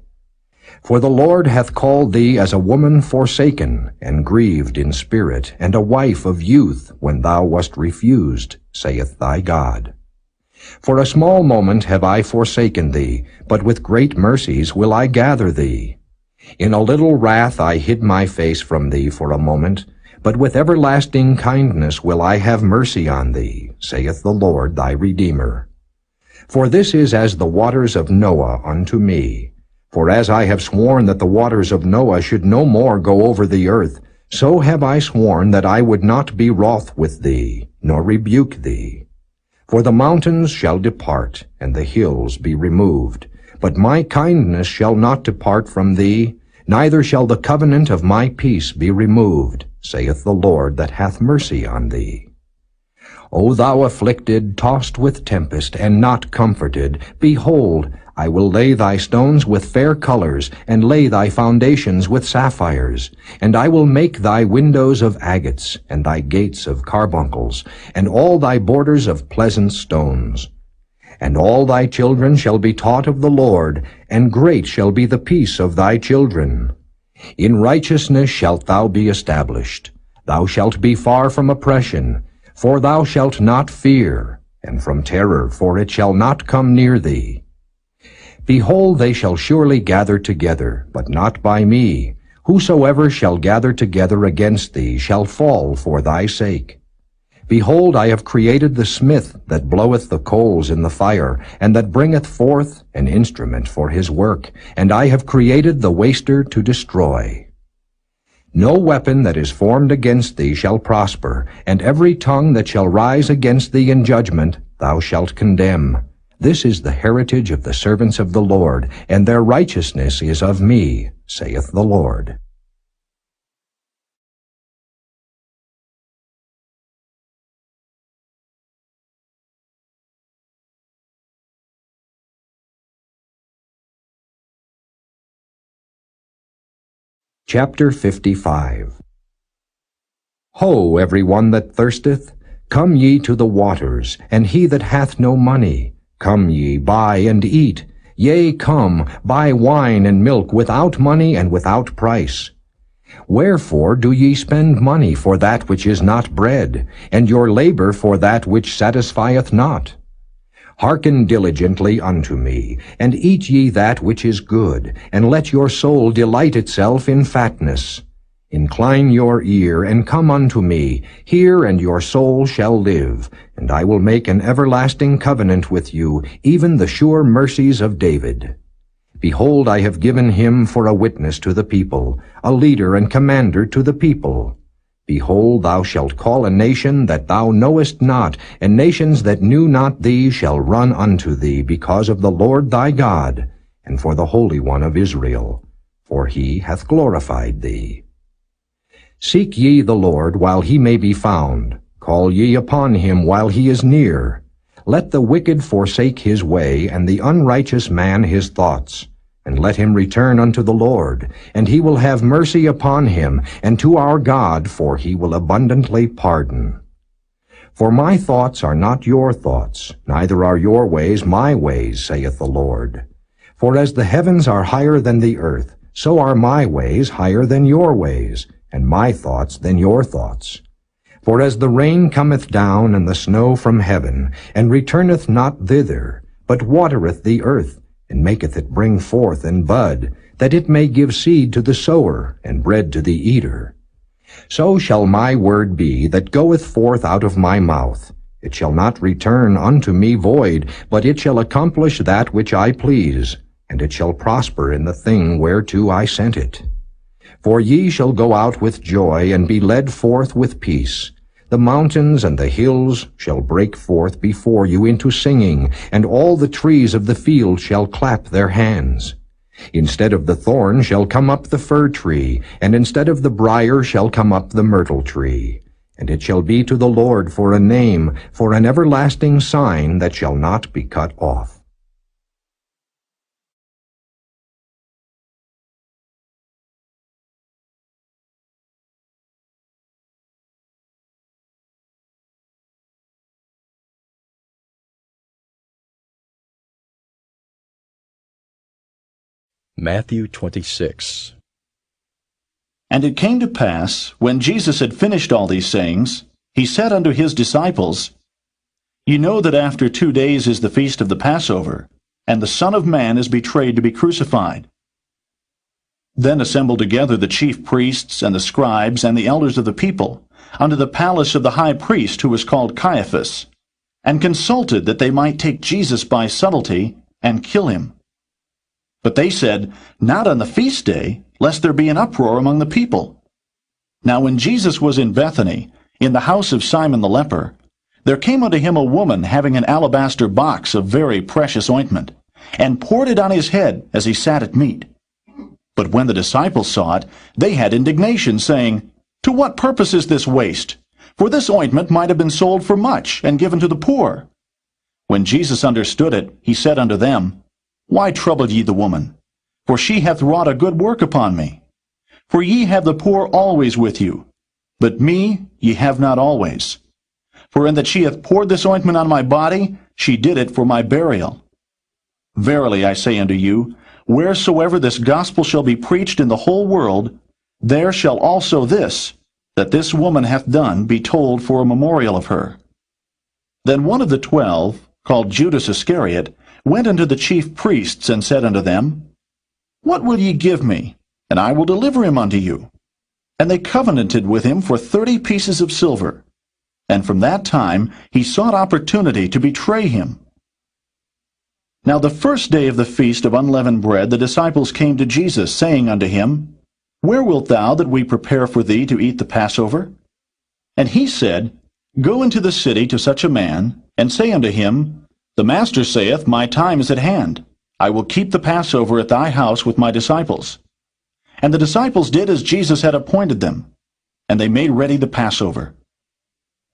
For the Lord hath called thee as a woman forsaken, and grieved in spirit, and a wife of youth, when thou wast refused, saith thy God. For a small moment have I forsaken thee, but with great mercies will I gather thee. In a little wrath I hid my face from thee for a moment, but with everlasting kindness will I have mercy on thee, saith the Lord thy Redeemer. For this is as the waters of Noah unto me. For as I have sworn that the waters of Noah should no more go over the earth, so have I sworn that I would not be wroth with thee, nor rebuke thee. For the mountains shall depart, and the hills be removed, but my kindness shall not depart from thee, neither shall the covenant of my peace be removed, saith the Lord that hath mercy on thee. O thou afflicted, tossed with tempest, and not comforted, behold, I will lay thy stones with fair colors, and lay thy foundations with sapphires. And I will make thy windows of agates, and thy gates of carbuncles, and all thy borders of pleasant stones. And all thy children shall be taught of the Lord, and great shall be the peace of thy children. In righteousness shalt thou be established. Thou shalt be far from oppression, for thou shalt not fear, and from terror, for it shall not come near thee. Behold, they shall surely gather together, but not by me. Whosoever shall gather together against thee shall fall for thy sake. Behold, I have created the smith that bloweth the coals in the fire, and that bringeth forth an instrument for his work, and I have created the waster to destroy. No weapon that is formed against thee shall prosper, and every tongue that shall rise against thee in judgment thou shalt condemn. This is the heritage of the servants of the Lord, and their righteousness is of me, saith the Lord. Chapter 55. Ho, every one that thirsteth, come ye to the waters, and he that hath no money, come ye, buy and eat. Yea, come, buy wine and milk without money and without price. Wherefore do ye spend money for that which is not bread, and your labor for that which satisfieth not? Hearken diligently unto me, and eat ye that which is good, and let your soul delight itself in fatness. Incline your ear, and come unto me. Hear, and your soul shall live. And I will make an everlasting covenant with you, even the sure mercies of David. Behold, I have given him for a witness to the people, a leader and commander to the people. Behold, thou shalt call a nation that thou knowest not, and nations that knew not thee shall run unto thee, because of the Lord thy God, and for the Holy One of Israel, for he hath glorified thee. Seek ye the Lord while he may be found. Call ye upon him while he is near. Let the wicked forsake his way, and the unrighteous man his thoughts. And let him return unto the Lord, and he will have mercy upon him, and to our God, for he will abundantly pardon. For my thoughts are not your thoughts, neither are your ways my ways, saith the Lord. For as the heavens are higher than the earth, so are my ways higher than your ways, and my thoughts than your thoughts. For as the rain cometh down and the snow from heaven, and returneth not thither, but watereth the earth, and maketh it bring forth and bud, that it may give seed to the sower, and bread to the eater. So shall my word be that goeth forth out of my mouth. It shall not return unto me void, but it shall accomplish that which I please, and it shall prosper in the thing whereto I sent it. For ye shall go out with joy, and be led forth with peace. The mountains and the hills shall break forth before you into singing, and all the trees of the field shall clap their hands. Instead of the thorn shall come up the fir tree, and instead of the brier shall come up the myrtle tree. And it shall be to the Lord for a name, for an everlasting sign that shall not be cut off. Matthew 26. And it came to pass, when Jesus had finished all these sayings, he said unto his disciples, Ye know that after 2 days is the feast of the Passover, and the Son of Man is betrayed to be crucified. Then assembled together the chief priests and the scribes and the elders of the people unto the palace of the high priest, who was called Caiaphas, and consulted that they might take Jesus by subtlety and kill him. But they said, Not on the feast day, lest there be an uproar among the people. Now when Jesus was in Bethany, in the house of Simon the leper, there came unto him a woman having an alabaster box of very precious ointment, and poured it on his head as he sat at meat. But when the disciples saw it, they had indignation, saying, To what purpose is this waste? For this ointment might have been sold for much, and given to the poor. When Jesus understood it, he said unto them, Why trouble ye the woman? For she hath wrought a good work upon me. For ye have the poor always with you, but me ye have not always. For in that she hath poured this ointment on my body, she did it for my burial. Verily I say unto you, wheresoever this gospel shall be preached in the whole world, there shall also this, that this woman hath done, be told for a memorial of her. Then one of the 12, called Judas Iscariot, went unto the chief priests, and said unto them, What will ye give me, and I will deliver him unto you? And they covenanted with him for 30 pieces of silver. And from that time he sought opportunity to betray him. Now the first day of the feast of unleavened bread the disciples came to Jesus, saying unto him, Where wilt thou that we prepare for thee to eat the Passover? And he said, Go into the city to such a man, and say unto him, The Master saith, My time is at hand. I will keep the Passover at thy house with my disciples. And the disciples did as Jesus had appointed them, and they made ready the Passover.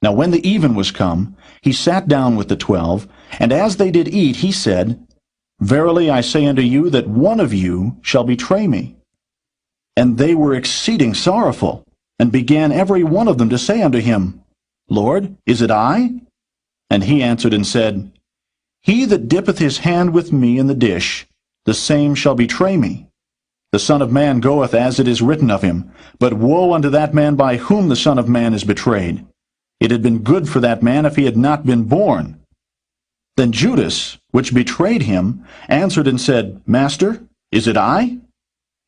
Now when the even was come, he sat down with the 12, and as they did eat, he said, Verily I say unto you, that one of you shall betray me. And they were exceeding sorrowful, and began every one of them to say unto him, Lord, is it I? And he answered and said, He that dippeth his hand with me in the dish, the same shall betray me. The Son of Man goeth as it is written of him, but woe unto that man by whom the Son of Man is betrayed. It had been good for that man if he had not been born. Then Judas, which betrayed him, answered and said, Master, is it I?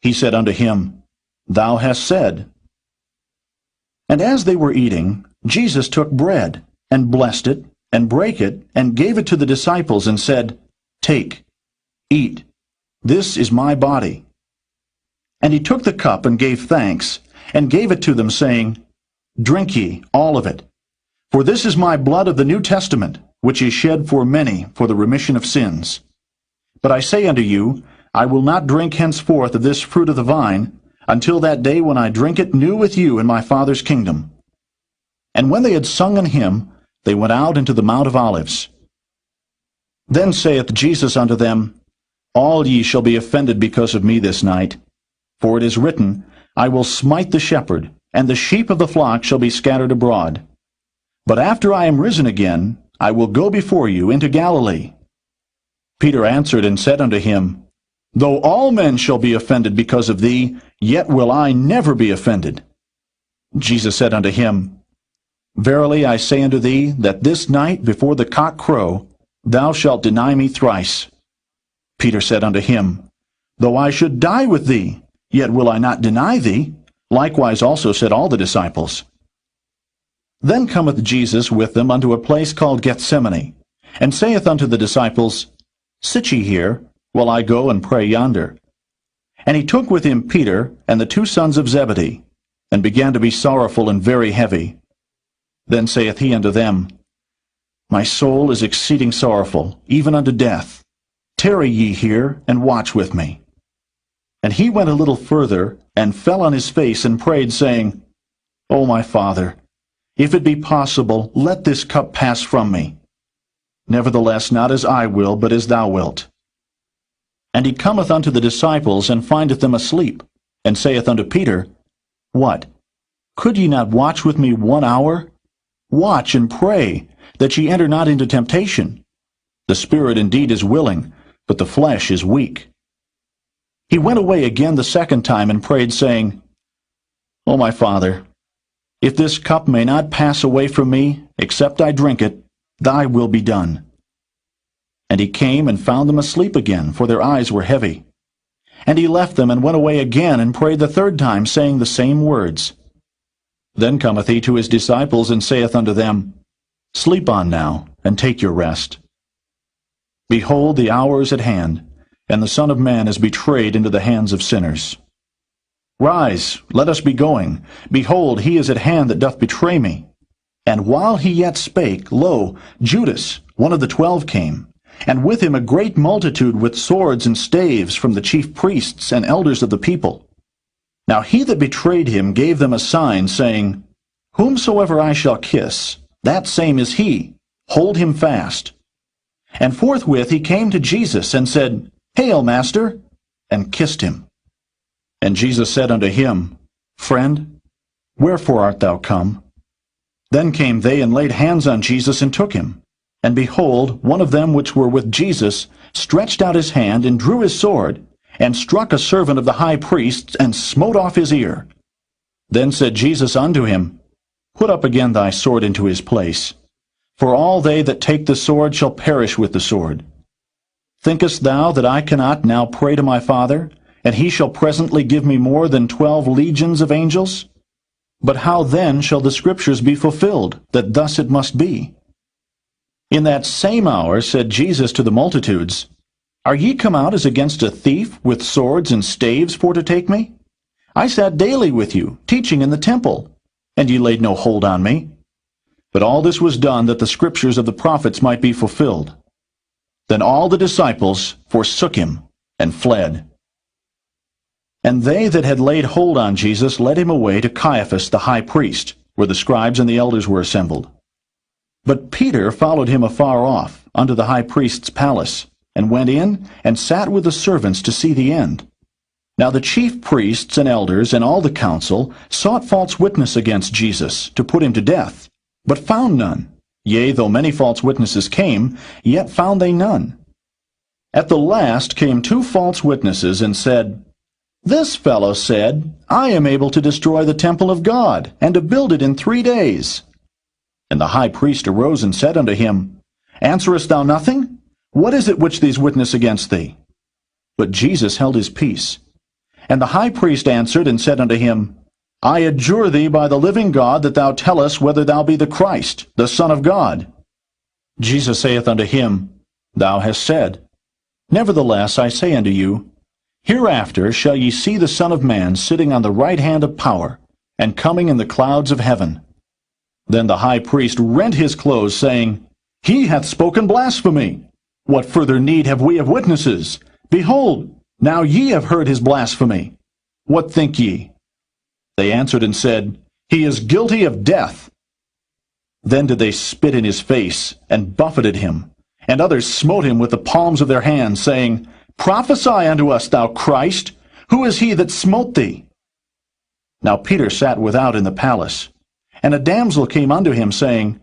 He said unto him, Thou hast said. And as they were eating, Jesus took bread, and blessed it, and brake it, and gave it to the disciples, and said, Take, eat, this is my body. And he took the cup, and gave thanks, and gave it to them, saying, Drink ye all of it, for this is my blood of the New Testament, which is shed for many for the remission of sins. But I say unto you, I will not drink henceforth of this fruit of the vine, until that day when I drink it new with you in my Father's kingdom. And when they had sung an hymn, they went out into the Mount of Olives. Then saith Jesus unto them, All ye shall be offended because of me this night. For it is written, I will smite the shepherd, and the sheep of the flock shall be scattered abroad. But after I am risen again, I will go before you into Galilee. Peter answered and said unto him, Though all men shall be offended because of thee, yet will I never be offended. Jesus said unto him, Verily I say unto thee, that this night before the cock crow, thou shalt deny me thrice. Peter said unto him, Though I should die with thee, yet will I not deny thee. Likewise also said all the disciples. Then cometh Jesus with them unto a place called Gethsemane, and saith unto the disciples, Sit ye here, while I go and pray yonder. And he took with him Peter and the two sons of Zebedee, and began to be sorrowful and very heavy. Then saith he unto them, My soul is exceeding sorrowful, even unto death. Tarry ye here, and watch with me. And he went a little further, and fell on his face, and prayed, saying, O my Father, if it be possible, let this cup pass from me. Nevertheless, not as I will, but as thou wilt. And he cometh unto the disciples, and findeth them asleep, and saith unto Peter, What? Could ye not watch with me 1 hour? Watch and pray, that ye enter not into temptation. The spirit indeed is willing, but the flesh is weak. He went away again the second time, and prayed, saying, O my Father, if this cup may not pass away from me, except I drink it, thy will be done. And he came and found them asleep again, for their eyes were heavy. And he left them, and went away again, and prayed the third time, saying the same words. Then cometh he to his disciples, and saith unto them, Sleep on now, and take your rest. Behold, the hour is at hand, and the Son of Man is betrayed into the hands of sinners. Rise, let us be going. Behold, he is at hand that doth betray me. And while he yet spake, lo, Judas, one of the 12, came, and with him a great multitude with swords and staves from the chief priests and elders of the people. Now he that betrayed him gave them a sign, saying, Whomsoever I shall kiss, that same is he. Hold him fast. And forthwith he came to Jesus, and said, Hail, Master, and kissed him. And Jesus said unto him, Friend, wherefore art thou come? Then came they and laid hands on Jesus, and took him. And behold, one of them which were with Jesus stretched out his hand, and drew his sword, and struck a servant of the high priest, and smote off his ear. Then said Jesus unto him, Put up again thy sword into his place. For all they that take the sword shall perish with the sword. Thinkest thou that I cannot now pray to my Father, and he shall presently give me more than 12 legions of angels? But how then shall the Scriptures be fulfilled, that thus it must be? In that same hour said Jesus to the multitudes, Are ye come out as against a thief, with swords and staves for to take me? I sat daily with you, teaching in the temple, and ye laid no hold on me. But all this was done, that the Scriptures of the prophets might be fulfilled. Then all the disciples forsook him, and fled. And they that had laid hold on Jesus led him away to Caiaphas the high priest, where the scribes and the elders were assembled. But Peter followed him afar off, unto the high priest's palace, and went in, and sat with the servants to see the end. Now the chief priests and elders and all the council sought false witness against Jesus, to put him to death, but found none. Yea, though many false witnesses came, yet found they none. At the last came 2 false witnesses, and said, This fellow said, I am able to destroy the temple of God, and to build it in 3 days. And the high priest arose and said unto him, Answerest thou nothing? What is it which these witness against thee? But Jesus held his peace. And the high priest answered and said unto him, I adjure thee by the living God that thou tell us whether thou be the Christ, the Son of God. Jesus saith unto him, Thou hast said. Nevertheless I say unto you, Hereafter shall ye see the Son of Man sitting on the right hand of power, and coming in the clouds of heaven. Then the high priest rent his clothes, saying, He hath spoken blasphemy. What further need have we of witnesses? Behold, now ye have heard his blasphemy. What think ye? They answered and said, He is guilty of death. Then did they spit in his face, and buffeted him. And others smote him with the palms of their hands, saying, Prophesy unto us, thou Christ. Who is he that smote thee? Now Peter sat without in the palace. And a damsel came unto him, saying,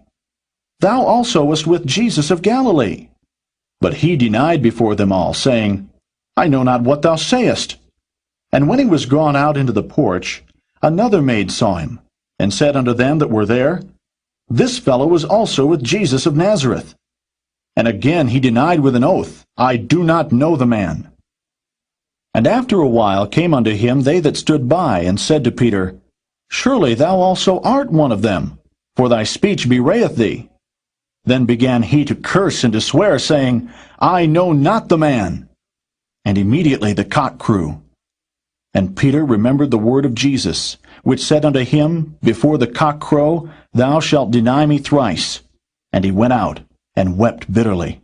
Thou also wast with Jesus of Galilee. But he denied before them all, saying, I know not what thou sayest. And when he was gone out into the porch, another maid saw him, and said unto them that were there, This fellow was also with Jesus of Nazareth. And again he denied with an oath, I do not know the man. And after a while came unto him they that stood by, and said to Peter, Surely thou also art one of them, for thy speech bewrayeth thee. Then began he to curse and to swear, saying, I know not the man. And immediately the cock crew. And Peter remembered the word of Jesus, which said unto him, Before the cock crow, thou shalt deny me thrice. And he went out, and wept bitterly.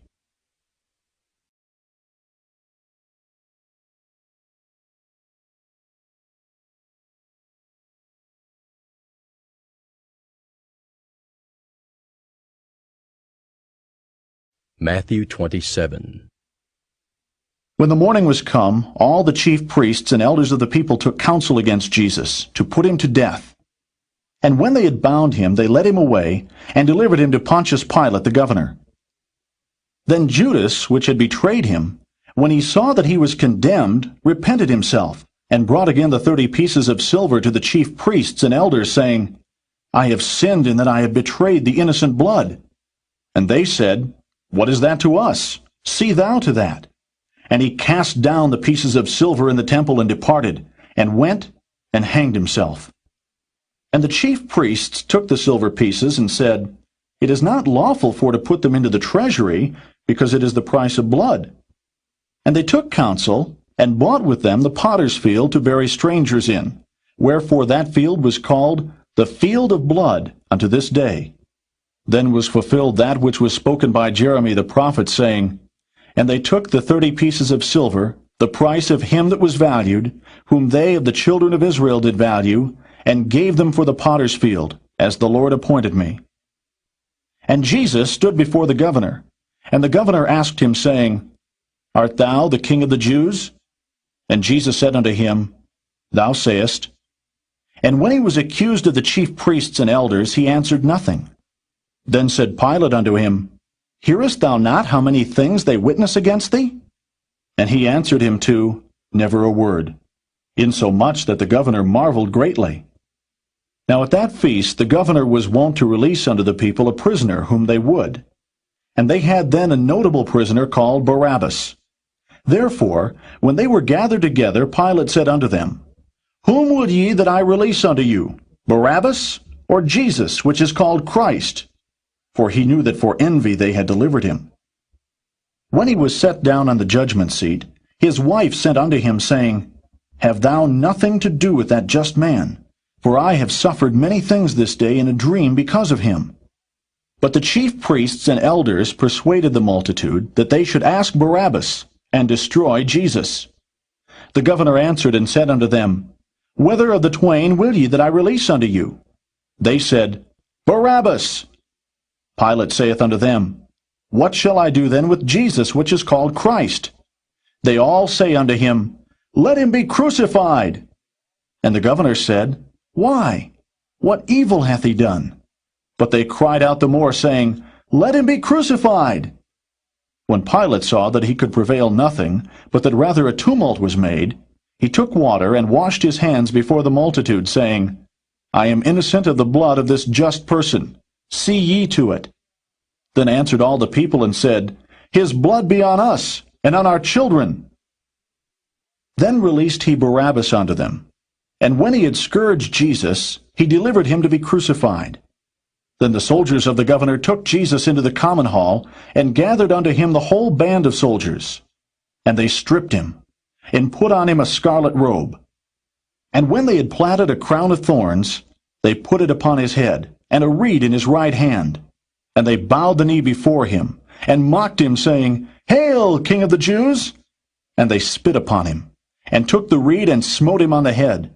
Matthew 27. When the morning was come, all the chief priests and elders of the people took counsel against Jesus, to put him to death. And when they had bound him, they led him away, and delivered him to Pontius Pilate the governor. Then Judas, which had betrayed him, when he saw that he was condemned, repented himself, and brought again the 30 pieces of silver to the chief priests and elders, saying, I have sinned in that I have betrayed the innocent blood. And they said, What is that to us? See thou to that. And he cast down the pieces of silver in the temple and departed, and went and hanged himself. And the chief priests took the silver pieces and said, It is not lawful for to put them into the treasury, because it is the price of blood. And they took counsel, and bought with them the potter's field to bury strangers in, wherefore that field was called the field of blood unto this day. Then was fulfilled that which was spoken by Jeremy the prophet, saying, And they took the 30 pieces of silver, the price of him that was valued, whom they of the children of Israel did value, and gave them for the potter's field, as the Lord appointed me. And Jesus stood before the governor, and the governor asked him, saying, Art thou the king of the Jews? And Jesus said unto him, Thou sayest. And when he was accused of the chief priests and elders, he answered nothing. Then said Pilate unto him, Hearest thou not how many things they witness against thee? And he answered him too, Never a word, insomuch that the governor marveled greatly. Now at that feast the governor was wont to release unto the people a prisoner whom they would. And they had then a notable prisoner called Barabbas. Therefore, when they were gathered together, Pilate said unto them, Whom would ye that I release unto you, Barabbas, or Jesus, which is called Christ? For he knew that for envy they had delivered him. When he was set down on the judgment seat, his wife sent unto him, saying, Have thou nothing to do with that just man? For I have suffered many things this day in a dream because of him. But the chief priests and elders persuaded the multitude that they should ask Barabbas, and destroy Jesus. The governor answered and said unto them, Whether of the twain will ye that I release unto you? They said, Barabbas. Pilate saith unto them, What shall I do then with Jesus, which is called Christ? They all say unto him, Let him be crucified. And the governor said, Why? What evil hath he done? But they cried out the more, saying, Let him be crucified. When Pilate saw that he could prevail nothing, but that rather a tumult was made, he took water and washed his hands before the multitude, saying, I am innocent of the blood of this just person. See ye to it. Then answered all the people and said, His blood be on us, and on our children. Then released he Barabbas unto them. And when he had scourged Jesus, he delivered him to be crucified. Then the soldiers of the governor took Jesus into the common hall, and gathered unto him the whole band of soldiers. And they stripped him, and put on him a scarlet robe. And when they had platted a crown of thorns, they put it upon his head, and a reed in his right hand. And they bowed the knee before him, and mocked him, saying, Hail, King of the Jews! And they spit upon him, and took the reed, and smote him on the head.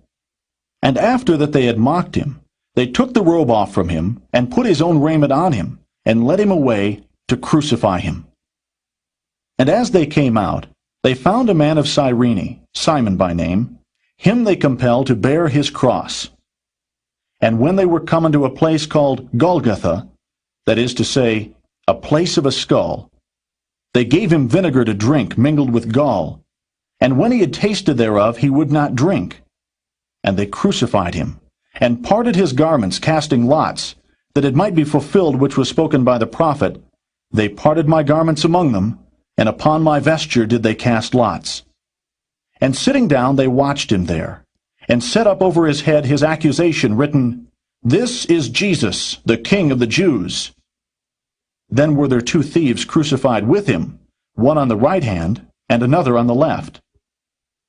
And after that they had mocked him, they took the robe off from him, and put his own raiment on him, and led him away to crucify him. And as they came out, they found a man of Cyrene, Simon by name. Him they compelled to bear his cross. And when they were come unto a place called Golgotha, that is to say, a place of a skull, they gave him vinegar to drink mingled with gall. And when he had tasted thereof, he would not drink. And they crucified him, and parted his garments, casting lots, that it might be fulfilled which was spoken by the prophet, They parted my garments among them, and upon my vesture did they cast lots. And sitting down they watched him there, and set up over his head his accusation written, This is Jesus, the King of the Jews. Then were there two thieves crucified with him, one on the right hand, and another on the left.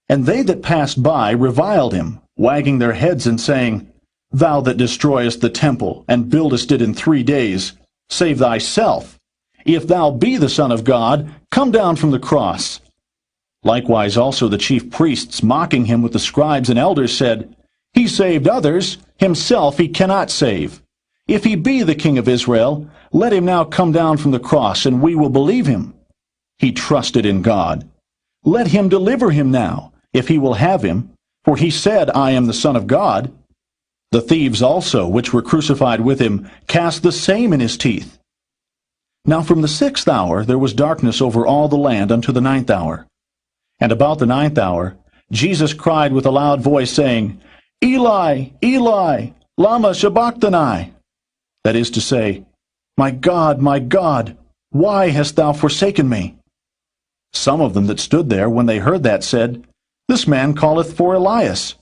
And they that passed by reviled him, wagging their heads and saying, Thou that destroyest the temple, and buildest it in 3 days, save thyself. If thou be the Son of God, come down from the cross. Likewise also the chief priests, mocking him with the scribes and elders, said, He saved others, himself he cannot save. If he be the King of Israel, let him now come down from the cross, and we will believe him. He trusted in God. Let him deliver him now, if he will have him, for he said, I am the Son of God. The thieves also, which were crucified with him, cast the same in his teeth. Now from the 6th hour there was darkness over all the land unto the 9th hour. And about the 9th hour Jesus cried with a loud voice, saying, Eli, Eli, lama sabachthani? That is to say, my God, why hast thou forsaken me? Some of them that stood there, when they heard that, said, This man calleth for Elias.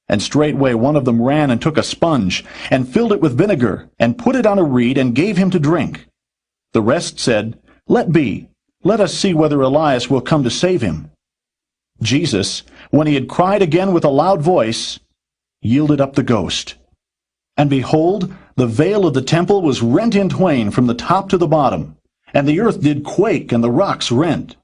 And straightway one of them ran and took a sponge, and filled it with vinegar, and put it on a reed, and gave him to drink. The rest said, Let be, let us see whether Elias will come to save him. Jesus, when he had cried again with a loud voice, yielded up the ghost. And behold, the veil of the temple was rent in twain from the top to the bottom, and the earth did quake, and the rocks rent.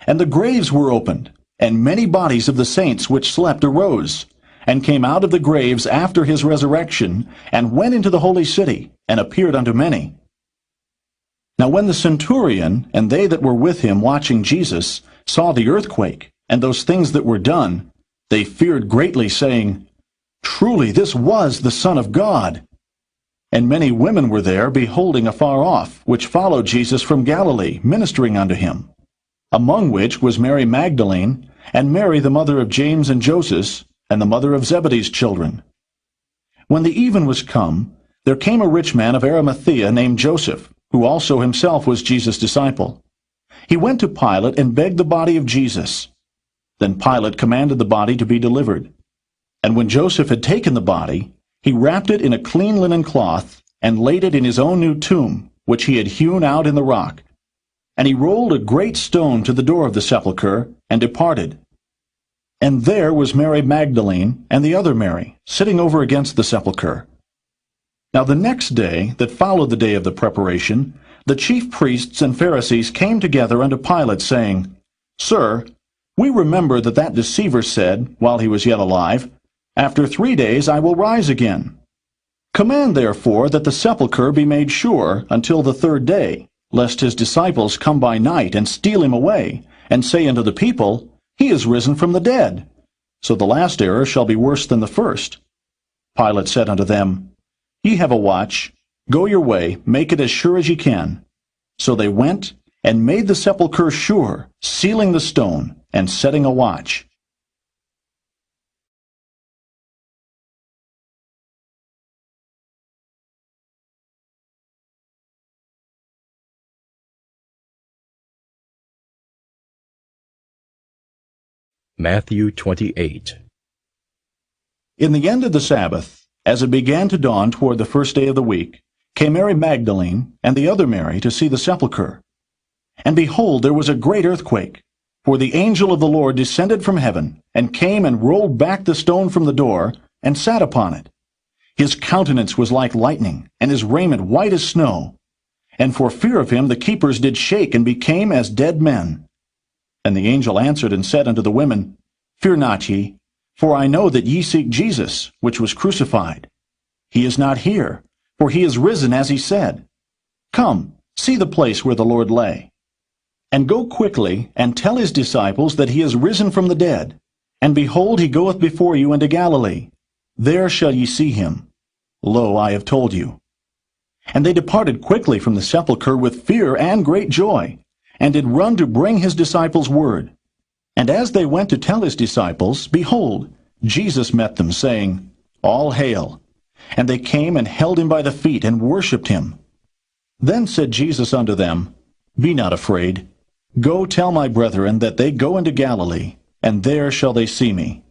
And the graves were opened, and many bodies of the saints which slept arose, and came out of the graves after his resurrection, and went into the holy city, and appeared unto many. Now when the centurion, and they that were with him watching Jesus, saw the earthquake, and those things that were done, they feared greatly, saying, Truly this was the Son of God. And many women were there, beholding afar off, which followed Jesus from Galilee, ministering unto him, among which was Mary Magdalene, and Mary the mother of James and Joseph, and the mother of Zebedee's children. When the even was come, there came a rich man of Arimathea named Joseph, who also himself was Jesus' disciple. He went to Pilate and begged the body of Jesus. Then Pilate commanded the body to be delivered. And when Joseph had taken the body, he wrapped it in a clean linen cloth, and laid it in his own new tomb, which he had hewn out in the rock. And he rolled a great stone to the door of the sepulchre, and departed. And there was Mary Magdalene, and the other Mary, sitting over against the sepulchre. Now the next day, that followed the day of the preparation, the chief priests and Pharisees came together unto Pilate, saying, Sir, we remember that that deceiver said, while he was yet alive, After 3 days I will rise again. Command therefore that the sepulchre be made sure until the 3rd day, lest his disciples come by night and steal him away, and say unto the people, He is risen from the dead. So the last error shall be worse than the first. Pilate said unto them, Ye have a watch. Go your way, make it as sure as ye can. So they went, and made the sepulchre sure, sealing the stone, and setting a watch. Matthew 28. In the end of the Sabbath, as it began to dawn toward the first day of the week, came Mary Magdalene and the other Mary to see the sepulchre. And behold, there was a great earthquake, for the angel of the Lord descended from heaven, and came and rolled back the stone from the door, and sat upon it. His countenance was like lightning, and his raiment white as snow. And for fear of him the keepers did shake, and became as dead men. And the angel answered and said unto the women, Fear not ye, for I know that ye seek Jesus, which was crucified. He is not here, for he is risen as he said. Come, see the place where the Lord lay. And go quickly, and tell his disciples that he is risen from the dead. And behold, he goeth before you into Galilee. There shall ye see him. Lo, I have told you. And they departed quickly from the sepulchre with fear and great joy, and did run to bring his disciples word. And as they went to tell his disciples, behold, Jesus met them, saying, All hail. And they came and held him by the feet, and worshipped him. Then said Jesus unto them, Be not afraid. Go tell my brethren that they go into Galilee, and there shall they see me.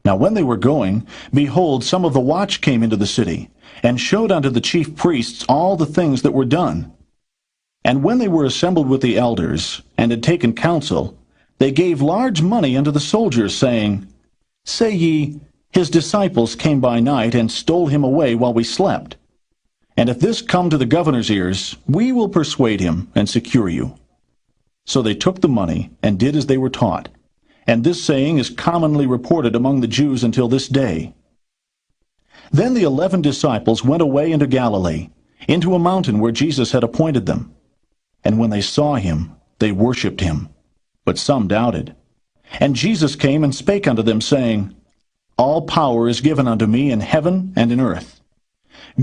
Now when they were going, behold, some of the watch came into the city, and showed unto the chief priests all the things that were done. And when they were assembled with the elders, and had taken counsel, they gave large money unto the soldiers, saying, Say ye, his disciples came by night, and stole him away while we slept. And if this come to the governor's ears, we will persuade him, and secure you. So they took the money, and did as they were taught. And this saying is commonly reported among the Jews until this day. Then the 11 disciples went away into Galilee, into a mountain where Jesus had appointed them. And when they saw him, they worshipped him. But some doubted. And Jesus came and spake unto them, saying, All power is given unto me in heaven and in earth.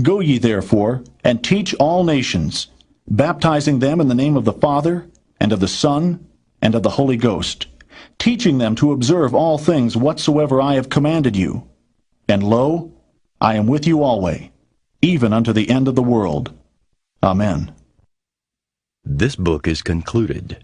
Go ye therefore, and teach all nations, baptizing them in the name of the Father, and of the Son, and of the Holy Ghost, teaching them to observe all things whatsoever I have commanded you. And lo, I am with you alway, even unto the end of the world. Amen. This book is concluded.